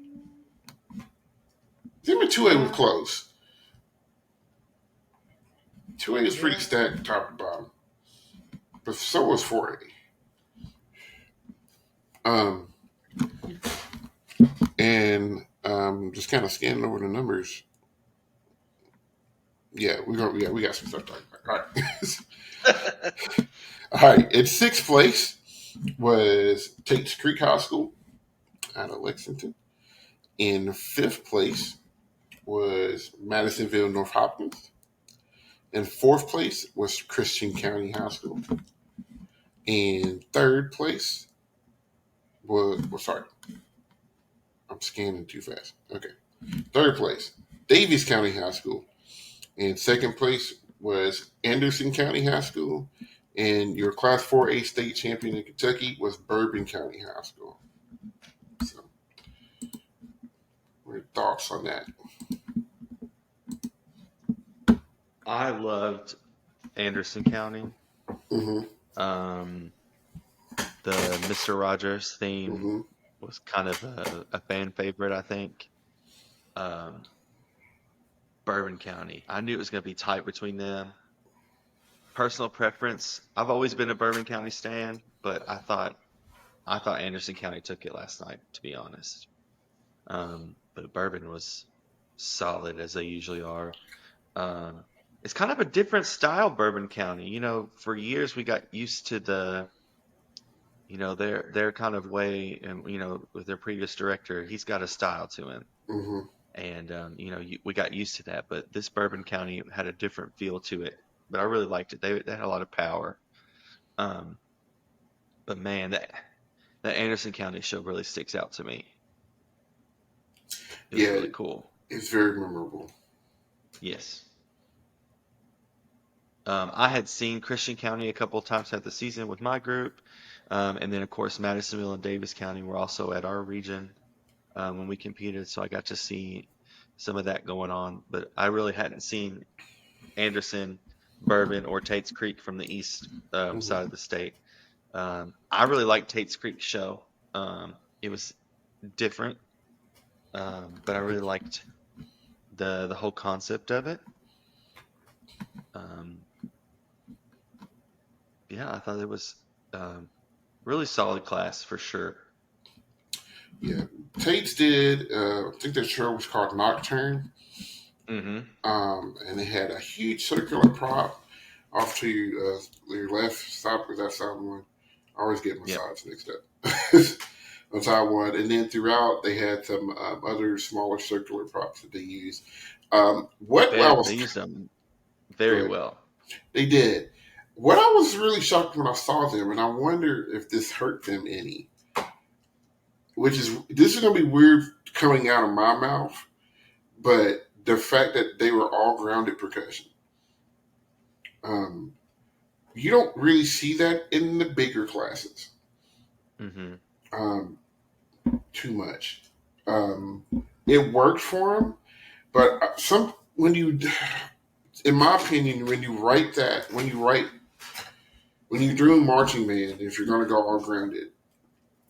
Even 2A was Yeah, close. 2A is pretty yeah. stacked top to bottom. But so was 4A. Um, and just kind of scanning over the numbers. We got some stuff to talk about. All right. All right. In sixth place was Tate's Creek High School out of Lexington. In fifth place was Madisonville North Hopkins. In fourth place was Christian County High School. In third place sorry, I'm scanning too fast. Okay. Third place, Davies County High School. And second place was Anderson County High School. And your Class 4A state champion in Kentucky was Bourbon County High School. So, what are your thoughts on that? I loved Anderson County. Mm-hmm. Um, the Mr. Rogers theme Mm-hmm. was kind of a fan favorite, I think. Um, Bourbon County. I knew it was going to be tight between them. Personal preference. I've always been a Bourbon County stan, but I thought Anderson County took it last night, to be honest. But Bourbon was solid as they usually are. Uh, it's kind of a different style, Bourbon County. For years we got used to their kind of way, and with their previous director, he's got a style to him, Mm-hmm. and we got used to that. But this Bourbon County had a different feel to it. But I really liked it. They had a lot of power. Um, but man, that Anderson County show really sticks out to me. It was Yeah, really cool. it's very memorable. Yes. I had seen Christian County a couple of times throughout the season with my group. And then, of course, Madisonville and Davis County were also at our region when we competed. So I got to see some of that going on. But I really hadn't seen Anderson, Bourbon, or Tate's Creek from the east side Mm-hmm. of the state. I really liked Tate's Creek show. It was different, but I really liked the whole concept of it. Um, yeah, I thought it was um, really solid class for sure. Yeah, Tate's did. I think that show was called Nocturne, Hmm. and it had a huge circular prop off to your left side because that's side one. I always get my Yep. sides mixed up. On side one, and then throughout they had some other smaller circular props that they used. What I They was used them very good, well. they did. What I was really shocked when I saw them, and I wonder if this hurt them any. This is going to be weird coming out of my mouth, but the fact that they were all grounded percussion. Um, you don't really see that in the bigger classes Hmm. um, too much. Um, it worked for them, but in my opinion, when you do marching band, if you're going to go all grounded,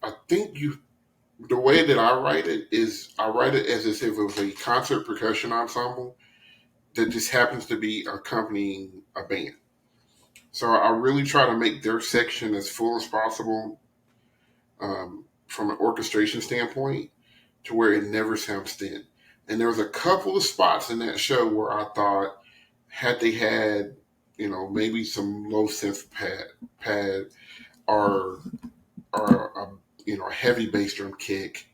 I think the way that I write it is I write it as if it was a concert percussion ensemble that just happens to be accompanying a band. So I really try to make their section as full as possible from an orchestration standpoint to where it never sounds thin. And there was a couple of spots in that show where I thought had they had, maybe some low synth pad or a heavy bass drum kick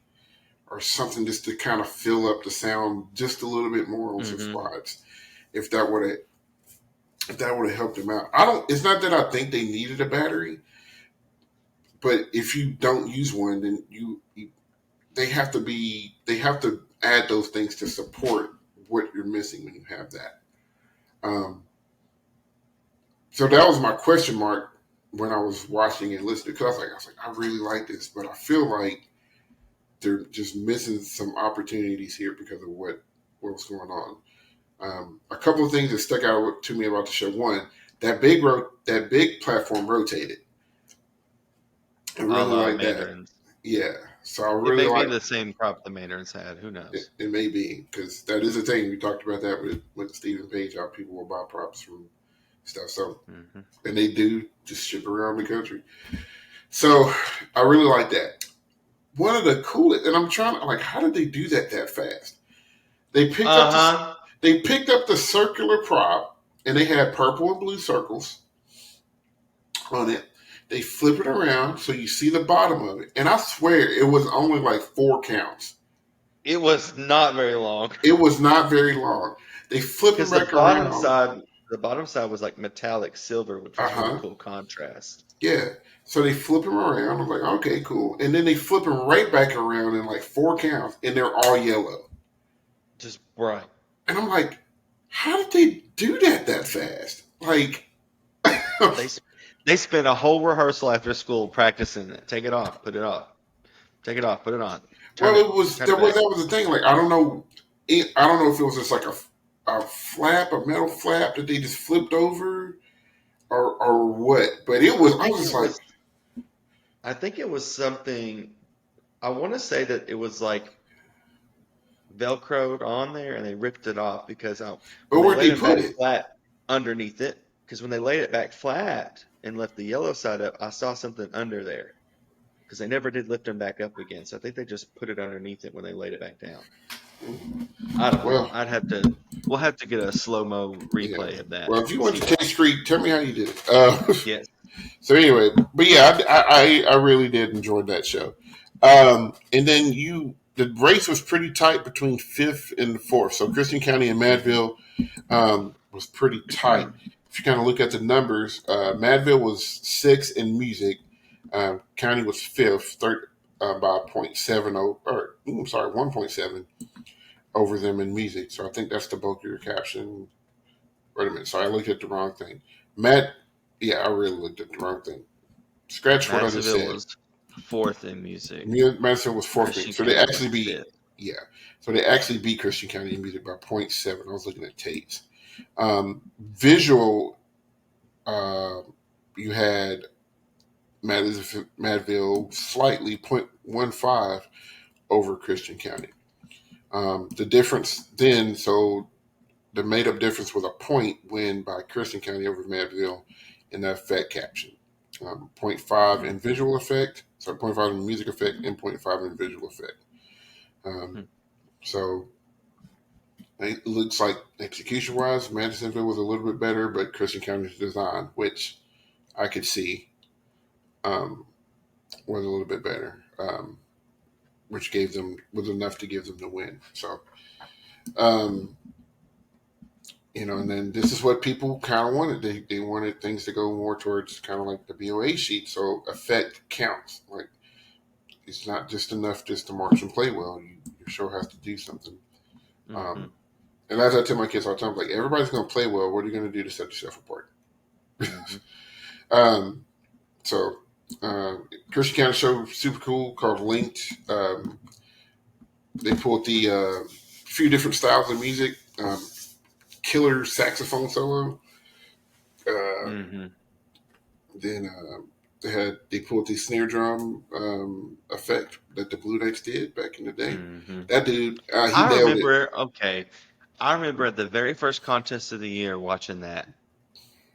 or something just to kind of fill up the sound just a little bit more on some Hmm. spots. If that would have helped them out. I don't. It's not that I think they needed a battery, but if you don't use one, then they have to add those things to support what you're missing when you have that. Um, so that was my question mark when I was watching and listening because I was like, I really like this, but I feel like they're just missing some opportunities here because of what's going on. A couple of things that stuck out to me about the show. One, that big platform rotated. I A really la like that. Mandarins. Yeah, so I It really may be like the same prop the Maynards had. Who it. knows? It may be because that is a thing. We talked about that with Stephen Page, how people will buy props from stuff. So Hmm. and they do just ship around the country. So I really like that. One of the coolest, and I'm trying to like, how did they do that fast? They picked up Uh the huh. they picked up the circular prop, and they had purple and blue circles on it. They flip it around so you see the bottom of it, and I swear it was only like 4 counts. It was not very long It was not very long. They flip them because the back bottom around. side, the bottom side was like metallic silver, which Uh was really huh. cool contrast. Yeah. So they flip them around. I'm like, okay, cool. And then they flip them right back around in like 4 counts, and they're all yellow. Just bright. And I'm like, how did they do that fast? Like, They s- they spent a whole rehearsal after school practicing it. Take it off, put it off. Take it off, put it on. well, Turn it, it was turn it back. that was the thing. Like, I don't know, I don't know if it was just like a flap, a metal flap that they just flipped over, or what. But it I was. I think was it just like, was. I think it was something. I want to say that it was like Velcroed on there, and they ripped it off because but when they where'd laid they them put back it? flat underneath it, because when they laid it back flat and left the yellow side up, I saw something under there because they never did lift them back up again. So I think they just put it underneath it when they laid it back down. I don't know. Well, I'd have to. We'll have to get a slow mo yeah. replay of that Well, if you and went see to what. K Street, tell me how you did it. Yes. So anyway, but yeah, I really did enjoy that show. And then the race was pretty tight between fifth and fourth. So Christian County and Madville was pretty tight. If you kind of look at the numbers, Madville was sixth in music. County was fifth, third by 0.70, or I'm sorry, 1.7 over them in music. So I think that's the bulk of your caption. Wait a minute. Sorry, I looked at the wrong thing. Matt, yeah, I really looked at the wrong thing. Scratch what I just Madisonville said. was fourth in music. Madison was fourth grade. Christian So they County was actually beat, fifth. yeah. So they actually beat Christian County in music by point 0.7. I was looking at Tate's. Visual, uh, you had Madville slightly 0.15 over Christian County. The difference then, so the made up difference was a point win by Christian County over Madville in the effect caption. Zero point 0.5 in Hmm. visual effect, so zero point 0.5 in music effect, and zero point 0.5 in visual effect. Um, Hmm. so it looks like execution wise, Madisonville was a little bit better, but Christian County's design, which I could see, um, was a little bit better, which was enough to give them the win. So, um, and then this is what people kind of wanted. They wanted things to go more towards kind of like the BOA sheet. So effect counts. Like it's not just enough just to march and play well. Your show has to do something. Hmm. Um, and as I tell my kids all the time, like everybody's going to play well. What are you going to do to set yourself apart? Hmm. um, so Christian County show super cool called Linked. They pulled the few different styles of music. Killer saxophone solo. Uh, Hmm. then they pulled the snare drum effect that the Blue Knights did back in the day. Hmm. That dude, he I nailed it. remember, okay, I remember at the very first contest of the year watching that.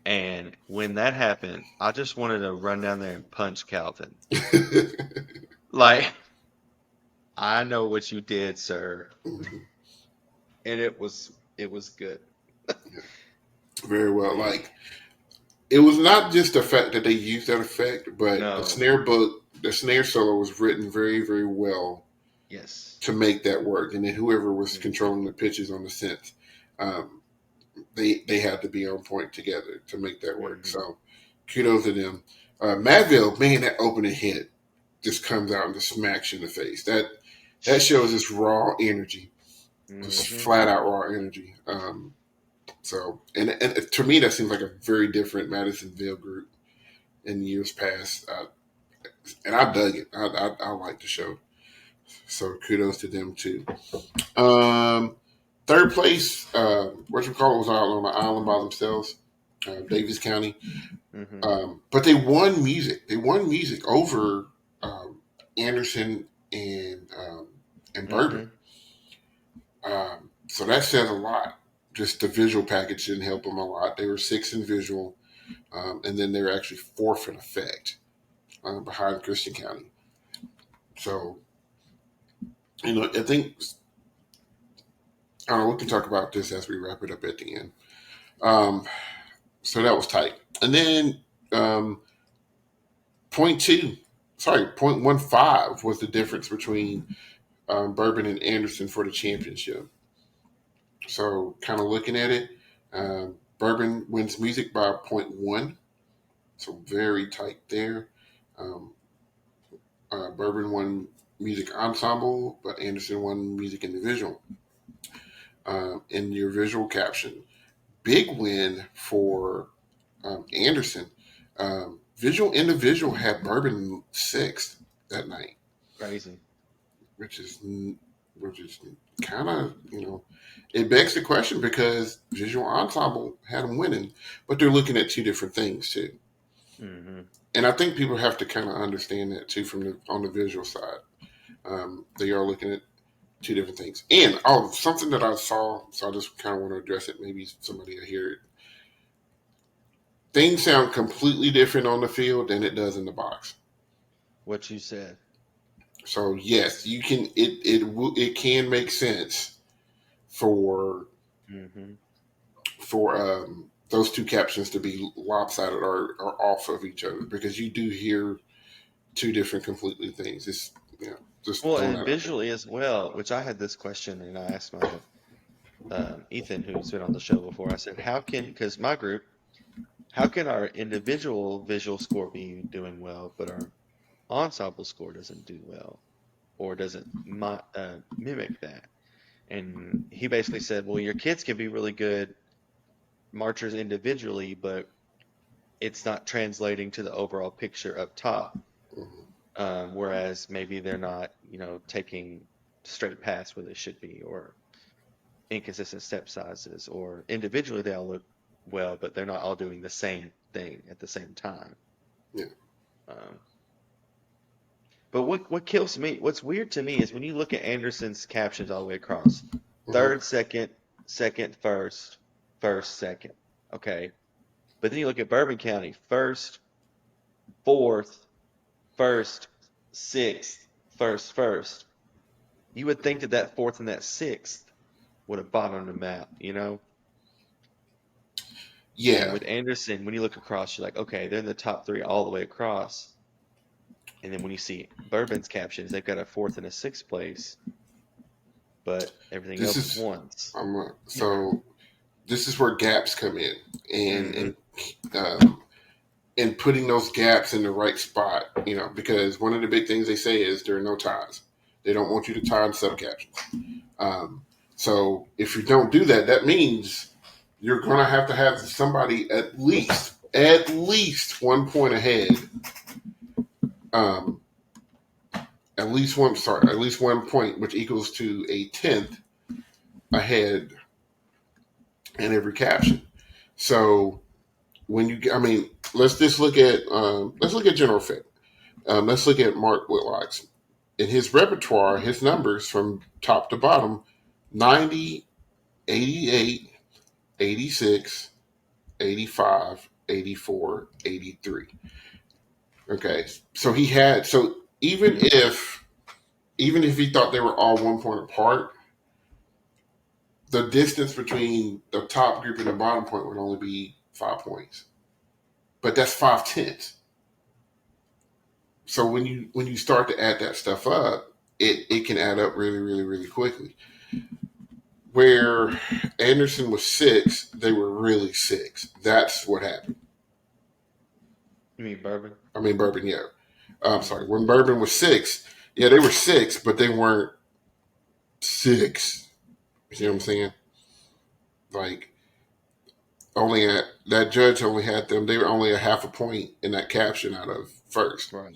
And when that happened, I just wanted to run down there and punch Calvin. Like, I know what you did, sir. And it was good. Very well. Man, Like it was not just the fact that they used that effect, but no. the snare solo was written very, very well Yes. to make that work. And then whoever was Hmm. controlling the pitches on the synth, um, they had to be on point together to make that work. Hmm. So kudos to them. Madville, man, that opening hit just comes out and just smacks you in the face. That shows this raw energy, just Hmm. flat out raw energy. So and to me that seems like a very different Madisonville group in years past, and I dug it. I like the show, so kudos to them too. Um, Third place, what you call it, was out on an island by themselves, Davies County. Hmm. But they won music. They won music over Anderson and Bourbon. Mm-hmm. So that says a lot. Just the visual package didn't help them a lot. They were sixth in visual, and then they were actually fourth in effect behind Christian County. So, I think I don't know. We can talk about this as we wrap it up at the end. Um, so that was tight. And then um, point two, sorry, 0.15 was the difference between Bourbon and Anderson for the championship. So, kind of looking at it, Bourbon wins music by zero point 0.1, so very tight there. Um, Bourbon won music ensemble, but Anderson won music individual. In your visual caption, big win for Anderson. Visual individual had Bourbon sixth that night, Crazy. which is which is kind of it begs the question because visual ensemble had them winning, but they're looking at two different things too, Mm-hmm. and I think people have to kind of understand that too from on the visual side. They are looking at two different things, and something that I saw, so I just kind of want to address it. Maybe somebody will hear it. Things sound completely different on the field than it does in the box. What you said. So yes, you can. It can make sense for Mm-hmm. those two captions to be lopsided or off of each other because you do hear two different completely things. It's just Well, throwing and that out there. visually as well, which I had this question and I asked my Ethan, who's been on the show before. I said, how can, because my group, how can our individual visual score be doing well, but our ensemble score doesn't do well or doesn't mimic that? And he basically said, well, your kids can be really good marchers individually, but it's not translating to the overall picture up top. Mhm. Whereas maybe they're not, taking straight paths where they should be, or inconsistent step sizes, or individually they all look well, but they're not all doing the same thing at the same time. Yeah. Um, but what kills me, what's weird to me is when you look at Anderson's captions all the way across, Hmm. third, second, second, first, first, second. Okay. But then you look at Bourbon County, first, fourth, first, sixth, first, first. You would think that that fourth and that sixth would have bottomed them out. And Yeah. with Anderson, when you look across, you're like, okay, they're in the top three all the way across. And then when you see Bourbon's captions, they've got a fourth and a sixth place, but everything This else is is ones. so. This is where gaps come in, and Mm-hmm. and um, and putting those gaps in the right spot. Because one of the big things they say is there are no ties. They don't want you to tie in subcaptions. Um, so if you don't do that, that means you're going to have somebody at least 1 point ahead. Um, at least 1 point, which equals to a tenth ahead in every caption. So let's look at General Fit. Let's look at Mark Whitlock's. In his repertoire, his numbers from top to bottom: 90, 88, 86, 85, 84, 83. Okay, so even Mm-hmm. if he thought they were all 1 point apart, the distance between the top group and the bottom point would only be 5 points. But that's 5 tenths. So when you start to add that stuff up, it can add up really, really, really quickly. Where Anderson was six, they were really six. That's what happened. You mean Bourbon? I mean Bourbon, yeah. I'm Mm-hmm. sorry. When Bourbon was six, yeah, they were six, but they weren't six. You see what I'm Mm-hmm. saying? Like only at that judge only had them. They were only a half a point in that caption out of first. Right.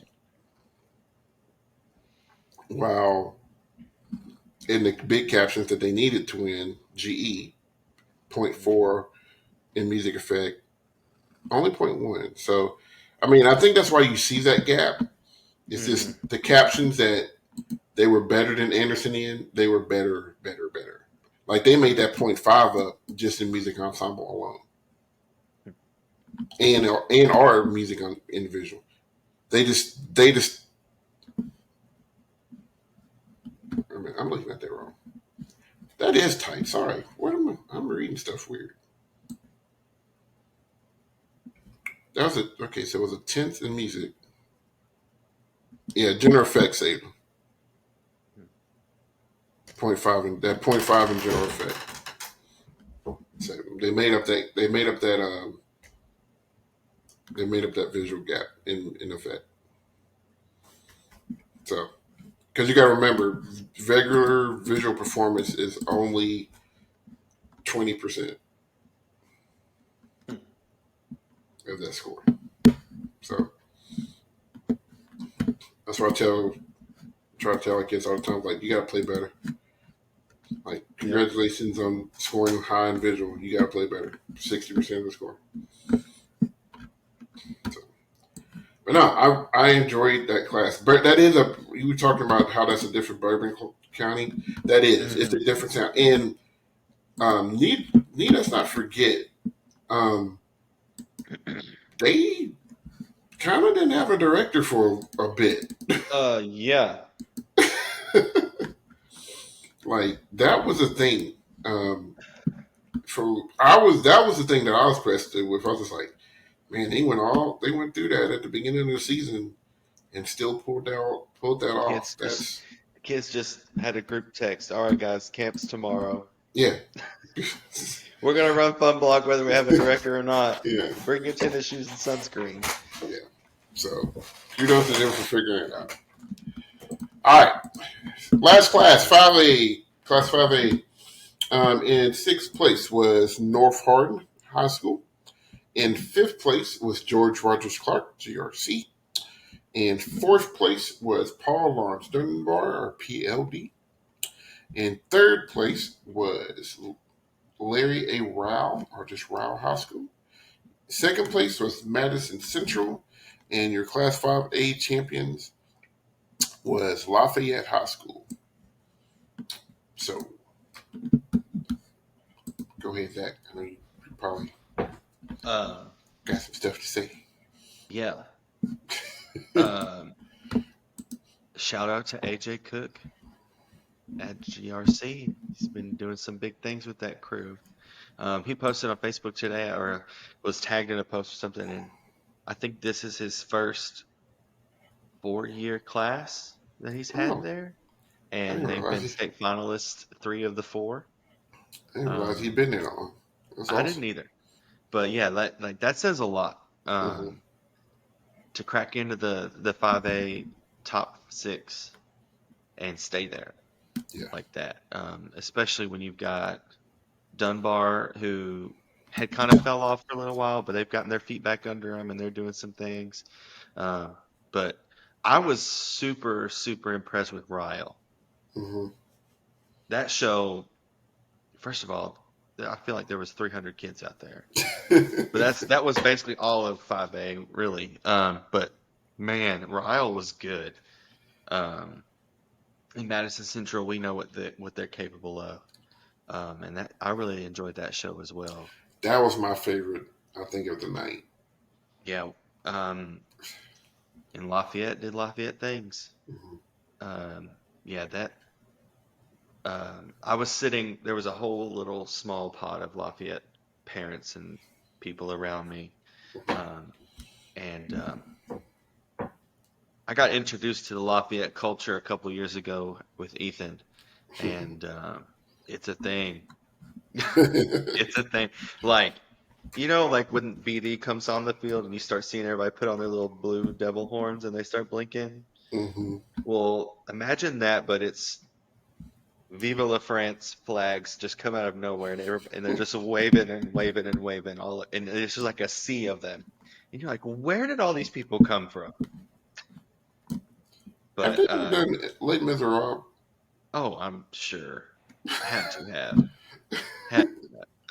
While in the big captions that they needed to win, GE point Mm-hmm. 0.4 in music effect, only 0.1. So, I think that's why you see that gap. It's Hmm. just the captions that they were better than Anderson in. They were better, better, better. Like they made that .5 up just in music ensemble alone, and our music on individual. They just. I'm looking at that wrong. That is tight. Sorry. What am I? I'm reading stuff weird. That was okay. So it was a tenth in music. Yeah, general effects saved them. .5 in that .5 in general effect. So they made up that they made up that visual gap in effect. So because you got to remember, regular visual performance is only 20% of that score. So that's why try to tell our kids all the time, like you got to play better. Like Yep. congratulations on scoring high in visual. You got to play better. 60% of the score. So, but no, I enjoyed that class. But that is a you were talking about how that's a different Bourbon County. That is, it's Hmm. a different sound. And need us not forget, um, they kind of didn't have a director for a bit. Yeah. Like that was a thing. For I was that was the thing that I was pressed with. I was just like, man, they went through that at the beginning of the season and still pulled that off. Kids just That's kids just had a group text. All right, guys, camp's tomorrow. yeah, We're gonna run Fun Blog whether we have a director or not. yeah, Bring your tennis shoes and sunscreen. yeah. So kudos to them for figuring it out. All right, last class 5A, class 5A. In sixth place was North Hardin High School. In fifth place was George Rogers Clark, GRC. In fourth place was Paul Lawrence Dunbar, or PLD. In third place was Larry A. Rao, or just Rao High School. Second place was Madison Central. And your Class 5A champions was Lafayette High School. So go ahead, Zach. I know you probably Um, got some stuff to say. yeah. Um, Shout out to AJ Cook at GRC. He's been doing some big things with that crew. He posted on Facebook today, or was tagged in a post or something, and I think this is his first 4-year class that he's had Oh, there, I and didn't they've realize been state finalists 3 of the 4. I didn't realize he'd Um, been there long. That's I didn't awesome. either, but yeah, that says a lot. Mm-hmm. To crack into the 5A top 6 and stay there Yeah. like that, especially when you've got Dunbar, who had kind of fell off for a little while, but they've gotten their feet back under them and they're doing some things. Uh, but I was super, super impressed with Ryle. Mm-hmm. That show, first of all, I feel like there was 300 kids out there, but that was basically all of 5A, really. But man, Ryle was good. Um, in Madison Central, we know what they're capable of, and that I really enjoyed that show as well. That was my favorite, I think, of the night. Yeah, um, and Lafayette did Lafayette things. Mm-hmm. Um, yeah, that I was sitting. There was a whole little small pod of Lafayette parents and people around me, um, and I got introduced to the Lafayette culture a couple years ago with Ethan, and it's a thing. It's a thing. Like, like when BD comes on the field and you start seeing everybody put on their little blue devil horns and they start blinking. Mm-hmm. Well, imagine that, but it's Viva la France flags just come out of nowhere, and they're just waving and waving and waving and it's just like a sea of them. And you're like, where did all these people come from? Have they But ever done Les Miserables? oh, I'm sure had to have had.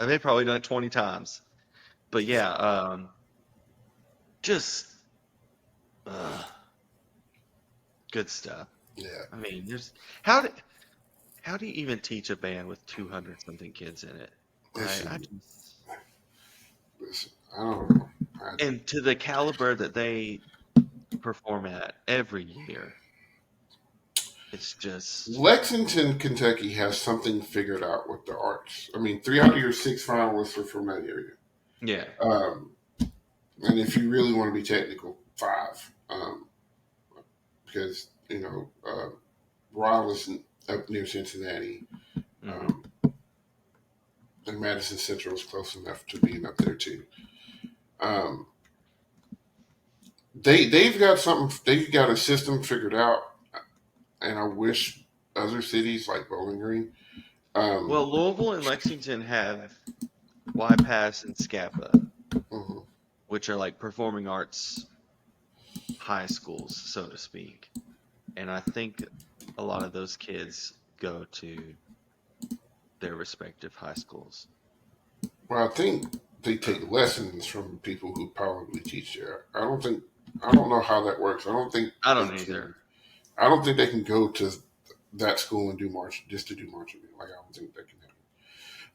They've probably done it 20 times. But yeah, just uh, Good stuff. Yeah, I mean, there's how do how do you even teach a band with 200 something kids in it? I listen, just listen. I don't know. and to the caliber that they perform at every year, it's just Lexington, Kentucky has something figured out with the arts. I mean, three out of your six finalists are from that area. yeah. Um, and if you really want to be technical, five. Because, Raleigh is up near Cincinnati. Hmm. Um, and Madison Central is close enough to being up there too. Um, they've got something. They've got a system figured out, and I wish other cities like Bowling Green. Um, Well, Louisville and Lexington have YPAS and SCAPA, mhm. which are like performing arts high schools, so to speak. And I think a lot of those kids go to their respective high schools. Well, I think they take lessons from people who probably teach there. I don't know how that works. I They don't can. either. I don't think they can go to that school and do march just to do marching. Like I don't think that can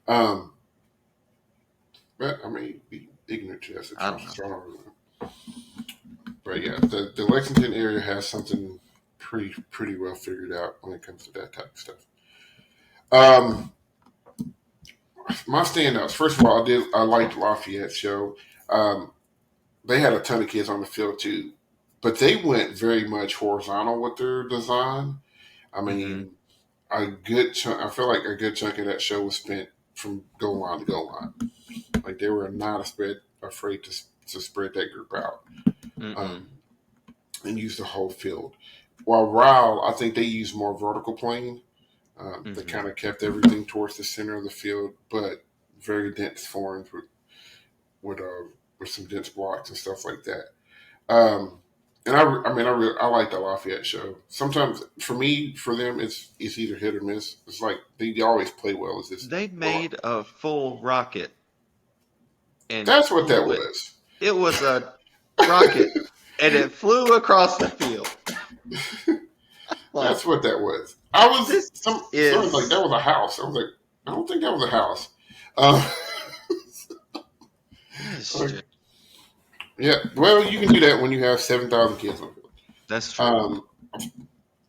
happen. But I may be ignorant to that I don't situation, know. so I don't really know. But yeah, the Lexington area has something pretty well figured out when it comes to that type of stuff. Um, my standouts. First of all, I liked Lafayette's show. Um, they had a ton of kids on the field too, but they went very much horizontal with their design. I Hmm. mean, a good chunk. I feel like a good chunk of that show was spent from goal line to goal line. Like they were not afraid to spread that group out Mm-mm. um, and use the whole field. While Ryle, I think they used more vertical playing. They Hmm. kind of kept everything towards the center of the field, but very dense forms with, uh, with some dense blocks and stuff like that. Um, and I like the Lafayette show. Sometimes for me, for them, it's either hit or miss. It's like they always play well as this. They Well, made a full rocket and that's what that flew it. was. It was a rocket and it flew across the field. Like, That's what that was. I was this someone's like that is was a house. I was like, I don't think that was a house. Um, that's like, just yeah, well, you can do that when you have 7,000 kids on the field. that's true. Um,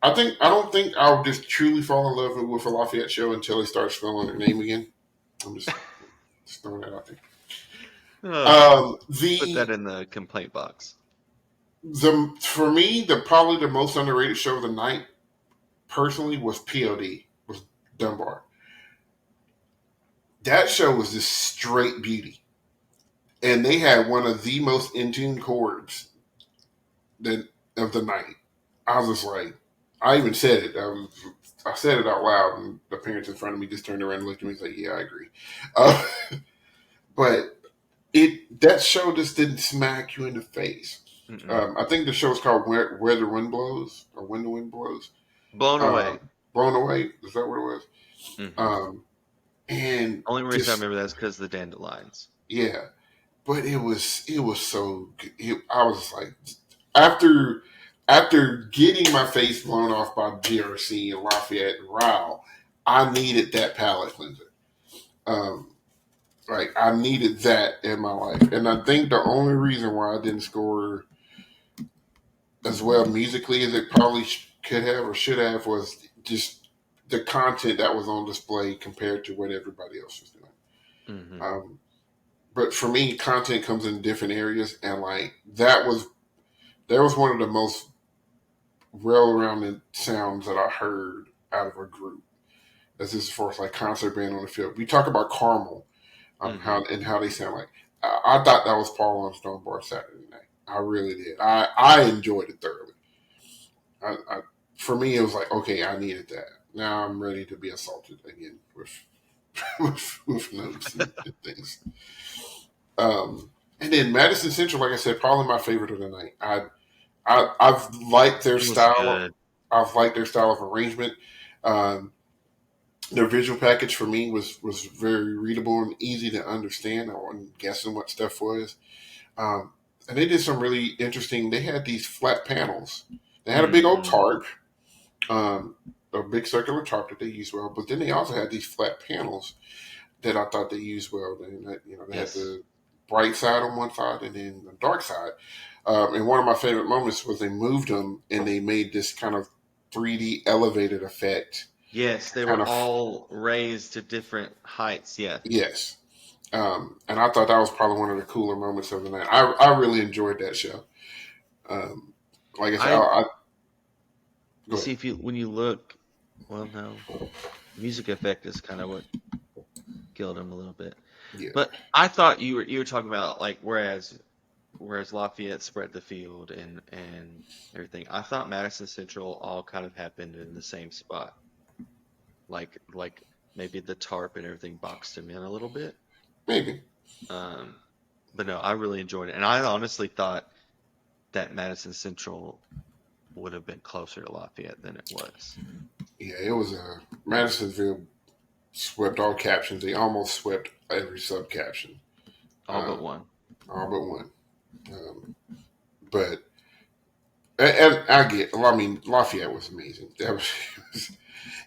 I don't think I'll just truly fall in love with a Lafayette show until they start spelling their name again. I'm just throwing that out there. Oh, put that The in the complaint box. for me the probably the most underrated show of the night personally was POD was Dunbar. That show was just straight beauty, and they had one of the most in tune chords that of the night. I was just like, I even said it. I said it out loud, and the parents in front of me just turned around and looked at me and said, "Yeah, I agree." Uh, but that show just didn't smack you in the face. Mm-mm. I think the show is called Where the Wind Blows or When the Wind Blows. Blown away. Blown Away. Is that what it was? Hmm. Um, and Only reason I just remember that is because the dandelions. yeah, but it was so good. I was like after after getting my face blown off by GRC and Lafayette and Ryle, I needed that palate cleanser. Um, like I needed that in my life, and I think the only reason why I didn't score as well musically as it probably could have or should have was just the content that was on display compared to what everybody else was doing. Hmm. Um, but for me, content comes in different areas, and like that was one of the most well-rounded sounds that I heard out of a group. As far as like concert band on the field, we talk about Carmel, Hmm. how they sound like. I thought that was Paul on Stone Bar Saturday night. I really did. I enjoyed it thoroughly. I for me, it was like, okay, I needed that. Now I'm ready to be assaulted again with with notes and things. And then Madison Central, like I said, probably my favorite of the night. I've liked their It was style. good. I've liked their style of arrangement. Um, their visual package for me was very readable and easy to understand. I wasn't guessing what stuff was. And they did some really interesting. They had these flat panels They had a big old Mm-hmm. tarp, um, a big circular tarp that they used well, but then they also had these flat panels that I thought they used well. They had Yes. the bright side on one side and then the dark side. And one of my favorite moments was they moved them and they made this kind of 3D elevated effect. Yes, they Kind were of, all raised to different heights. Yes. yes. And I thought that was probably one of the cooler moments of the night. I really enjoyed that show. Um, like I said, I go see ahead. if you when you look, well, no, music effect is kind of what killed him a little bit. Yeah, But I thought you were talking about like whereas Lafayette spread the field and everything. I thought Madison Central all kind of happened in the same spot. Like maybe the tarp and everything boxed him in a little bit. maybe. Um, but no, I really enjoyed it, and I honestly thought that Madison Central would have been closer to Lafayette than it was. Yeah, it was Madisonville swept all captions. They almost swept every sub caption, All but um, one. all but one. But and I get. Well, I mean, Lafayette was amazing. That was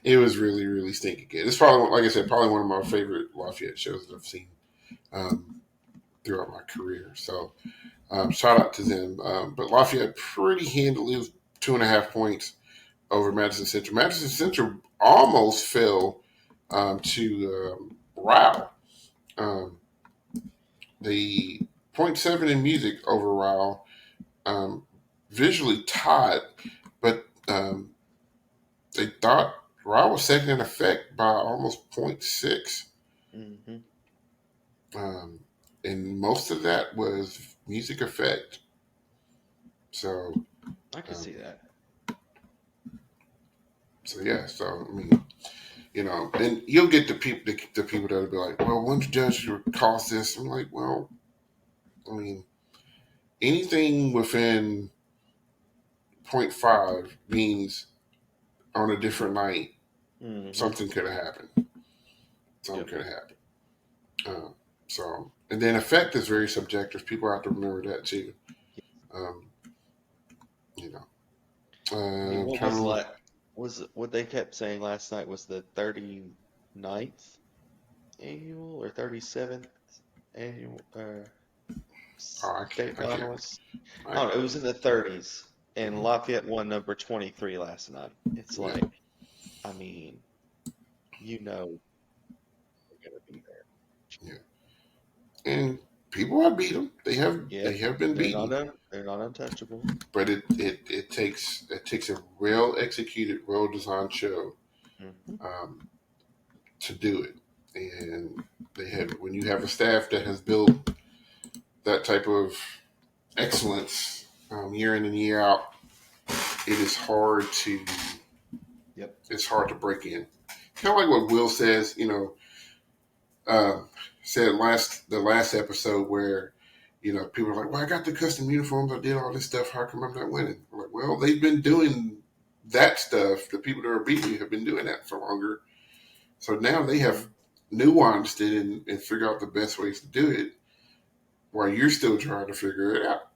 it was really really stinking good. It's probably, like I said, probably one of my favorite Lafayette shows that I've seen um, throughout my career. So shout out to them. But Lafayette pretty handily was 2.5 points over Madison Central. Madison Central almost fell to Rao. Um, the point 0.7 in music over Rao, um, visually tied, but they thought Rao was second in effect by almost point 0.6. Hmm. Um, and most of that was music effect. So, I could um, see that. so yeah. So I mean, and you'll get the people that'll be like, "Well, one judge calls this." I'm like, "Well, I mean, anything within point 0.5 means on a different night Hmm. something could have happened. Something Yep. could have happened." And then effect is very subjective. People have to remember that too. Um, you know, I mean, what was trying to. like was what they kept saying last night was the 39th annual or 37th annual Oh, state I can't. finalists. I, I don't know, it was in the 30s, and Lafayette won number 23 last night. It's yeah, like, I mean, they're gonna be there. yeah. And people have beat them. They Yep, have been beaten. they're not untouchable. But it takes a well executed, well designed show Hmm. um, to do it. And when you have a staff that has built that type of excellence year in and year out, it is hard to Yep. it's hard to break in. Kind of like what Will says, uh, said the last episode where people are like, "Well, I got the custom uniforms, I did all this stuff. How come I'm not winning?" I'm like, well, they've been doing that stuff. The people that are beating you have been doing that for longer, so now they have Hmm. nuanced it and figured out the best ways to do it, while you're still trying to figure it out.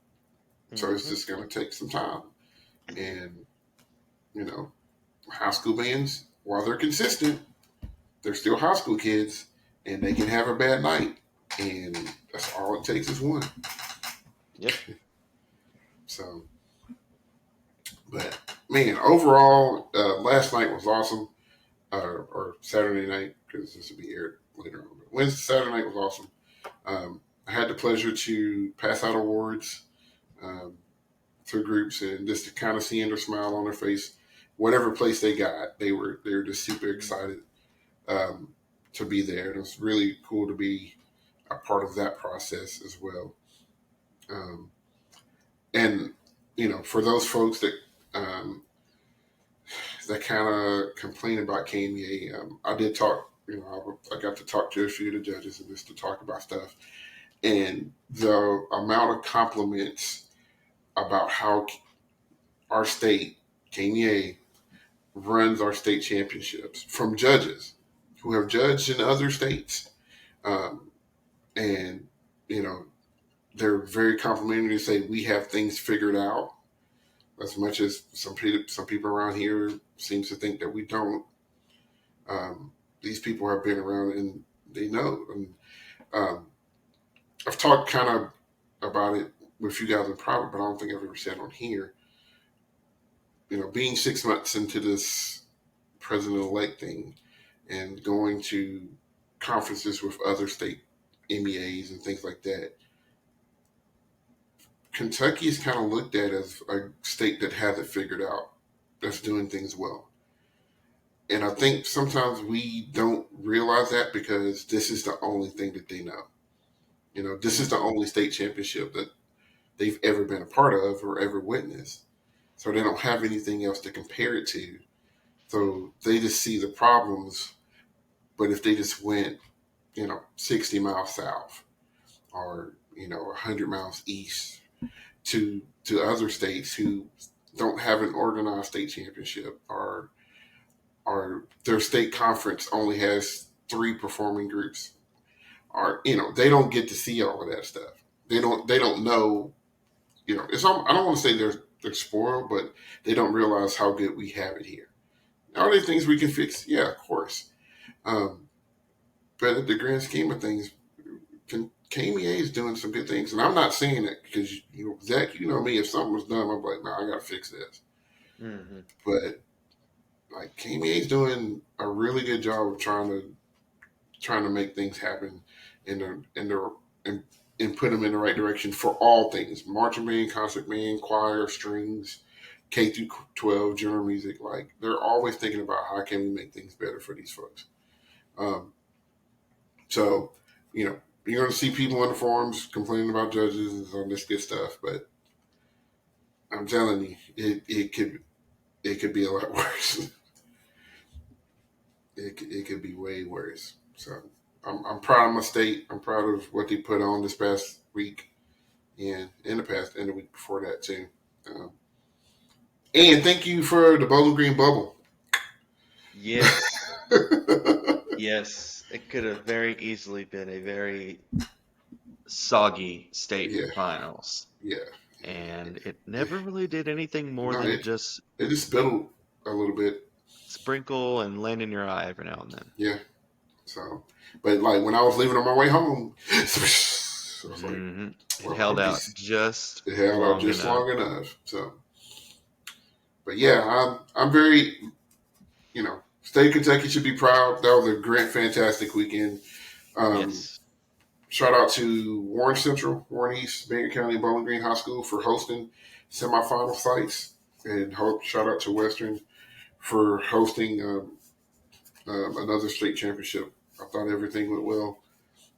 So it's Hmm. just going to take some time. And you know, high school bands, while they're consistent, they're still high school kids, and they can have a bad night, and that's all it takes is one. Yep. So, but man, overall, last night was awesome, or Saturday night because this will be aired later on. But Wednesday, Saturday night was awesome. I had the pleasure to pass out awards um, to groups, and just to kind of seeing their smile on their face, whatever place they got, they were just super excited um, to be there. And it was really cool to be a part of that process as well. Um, and for those folks um, that kind of complain about KMEA, I did talk. I got to talk to a few of the judges and just to talk about stuff, and the amount of compliments about how our state KMEA runs our state championships from judges who have judged in other states, um, and you know they're very complimentary to say we have things figured out. as much as some people around here seems to think that we don't. These people have been around and they know. And um, I've talked kind of about it with you guys in private, but I don't think I've ever said on here. Being 6 months into this president-elect thing and going to conferences with other state MEAs and things like that, Kentucky is kind of looked at as a state that has it figured out, that's doing things well. And I think sometimes we don't realize that because this is the only thing that they know. This is the only state championship that they've ever been a part of or ever witnessed. So they don't have anything else to compare it to. So they just see the problems. But if they just went, 60 miles south or, 100 miles east to other states who don't have an organized state championship or their state conference only has 3 performing groups, or they don't get to see all of that stuff. They don't know. I don't want to say they're spoiled, but they don't realize how good we have it here. Are there things we can fix? Yeah, of course. Um, but at the grand scheme of things, KMEA is doing some good things, and I'm not saying it because Zach, you know me. If something was done, I'm like, nah, I got to fix this. Hmm. But like KMEA is doing a really good job of trying to make things happen and and put them in the right direction for all things: marching band, concert band, choir, strings, K through 12, general music. Like they're always thinking about how can we make things better for these folks. Um, so you're going to see people in the forums complaining about judges and all this good stuff, but I'm telling you, it could be a lot worse. It could be way worse. So I'm proud of my state. I'm proud of what they put on this past week and in the week before that too. Um, and thank you for the Bowling Green bubble. Yes, yes. It could have very easily been a very soggy state Yeah, finals, yeah. and it never really did anything more No, than just it just spittled a little bit. sprinkle and land in your eye every now and then. Yeah. So, but like when I was leaving on my way home, I was like, Hmm. It well, held I'm out just just it held out long just enough. long enough. So, but yeah, I'm very State of Kentucky should be proud. That was a great, fantastic weekend. Um, Yes. Shout out to Warren Central, Warren East, Banner County, Bowling Green High School for hosting semifinal sites, and shout out to Western for hosting another state championship. I thought everything went well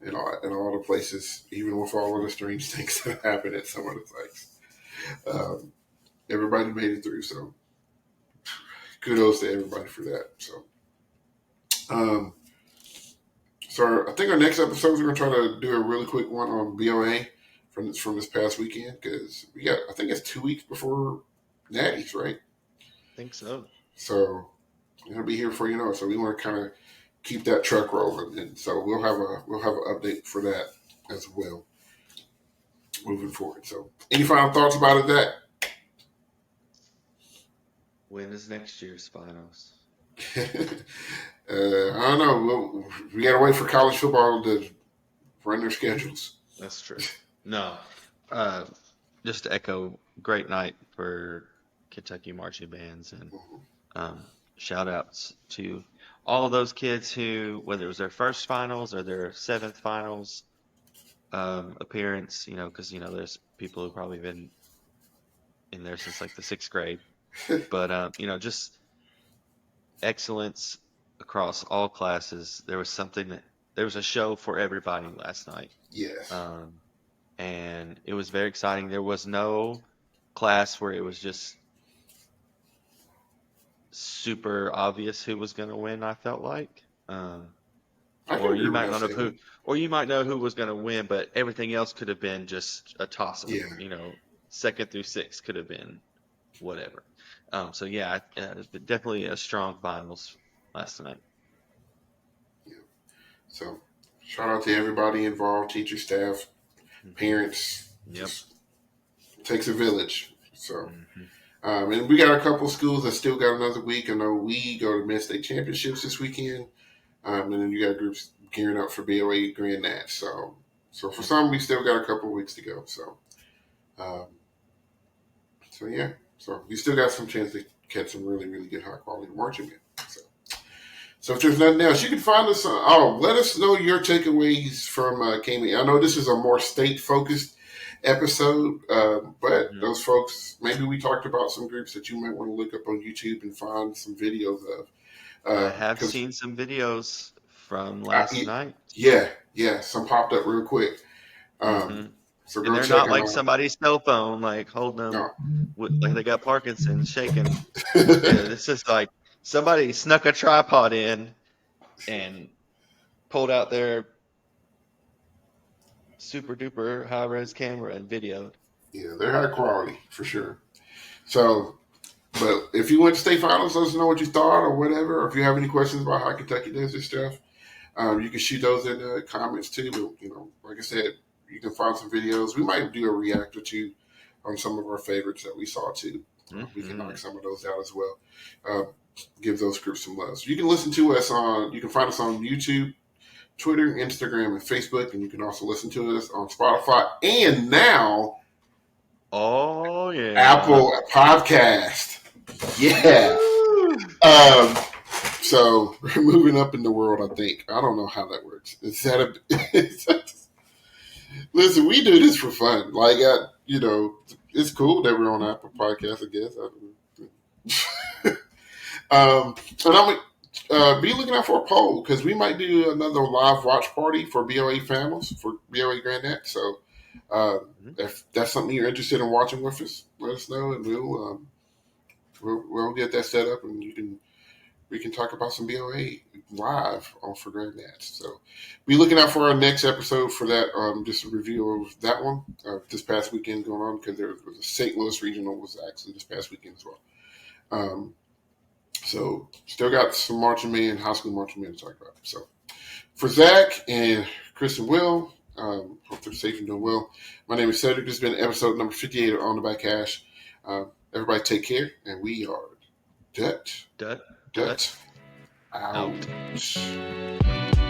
in all the places, even with all of the strange things that happened at some of the sites. Um, Everybody made it through, so kudos to everybody for that. Um, so I think our next episode we're gonna try to do a really quick one on BOA from this past weekend because I think it's 2 weeks before Natty's, right? Think so. So it'll be here before you know it. So we want to kind of keep that truck rolling, and so we'll have an update for that as well moving forward. So any final thoughts about it? That When is next year's finals? I don't know. We got to wait for college football to run their schedules. That's true. No. Uh, just to echo, great night for Kentucky marching bands and um, shout outs to all of those kids who, whether it was their first finals or their seventh finals appearance, because there's people who probably been in there since like the sixth grade, but just excellence across all classes. There was a show for everybody last night. Yes. Um, and it was very exciting. There was no class where it was just super obvious who was going to win, I felt like. I can Or agree you with might that not know who, statement. or you might know who was going to win, but everything else could have been just a toss up. Yeah. Second through six could have been whatever. So yeah, definitely a strong finals last night. Yeah. So shout out to everybody involved, teachers, staff, Hmm. parents. Yep. Just takes a village. So Hmm. And we got a couple schools that still got another week. I know we go to Mid-State Championships this weekend. And then you got groups gearing up for BOA Grand Nats. So for some, we still got a couple of weeks to go. Um, so yeah. So we still got some chance to catch some really, really good high quality marching men. So if there's nothing else, you can find us. Let us know your takeaways from KMEA. I know this is a more state focused episode, but Hmm. those folks, maybe we talked about some groups that you might want to look up on YouTube and find some videos I of. have Because seen some videos from last night. yeah, some popped up real quick. Um, Hmm. so And go they're check not them like out. somebody's cell phone, like holding them No. with, like they got Parkinson's shaking. Yeah, this is like somebody snuck a tripod in and pulled out their super duper high res camera and videoed. Yeah, they're high quality for sure. So, but if you went to state finals, let us know what you thought or whatever. Or if you have any questions about how Kentucky does this stuff, you can shoot those in the comments too. But, like I said, you can find some videos. We might do a react or two on some of our favorites that we saw too. We can Hmm. knock some of those out as well. Uh, give those groups some love. So you can listen to us on. You can find us on YouTube, Twitter, Instagram, and Facebook, and you can also listen to us on Spotify and now Oh yeah. Apple Podcast. Yeah. Woo! Um, so we're moving up in the world. I think I don't know how that works. Is that a? Listen, we do this for fun. Like, it's cool that we're on Apple Podcast. I guess. And I'm be looking out for a poll because we might do another live watch party for BOA families for BOA Granddad. So Mhm. if that's something you're interested in watching with us, let us know and we'll get that set up and we can talk about some BOA live on for Granddad. So be looking out for our next episode for that. Just a review of that one this past weekend going on because there was a St. Louis regional was actually this past weekend as well. Um, so still got some marching men, high school marching men to talk about. So for Zach and Chris and Will, hope they're safe and doing well. My name is Cedric. This has been episode number 58 of On the Back Cash. Everybody take care, and we are Dut, Dut, dut, Dut, out. out.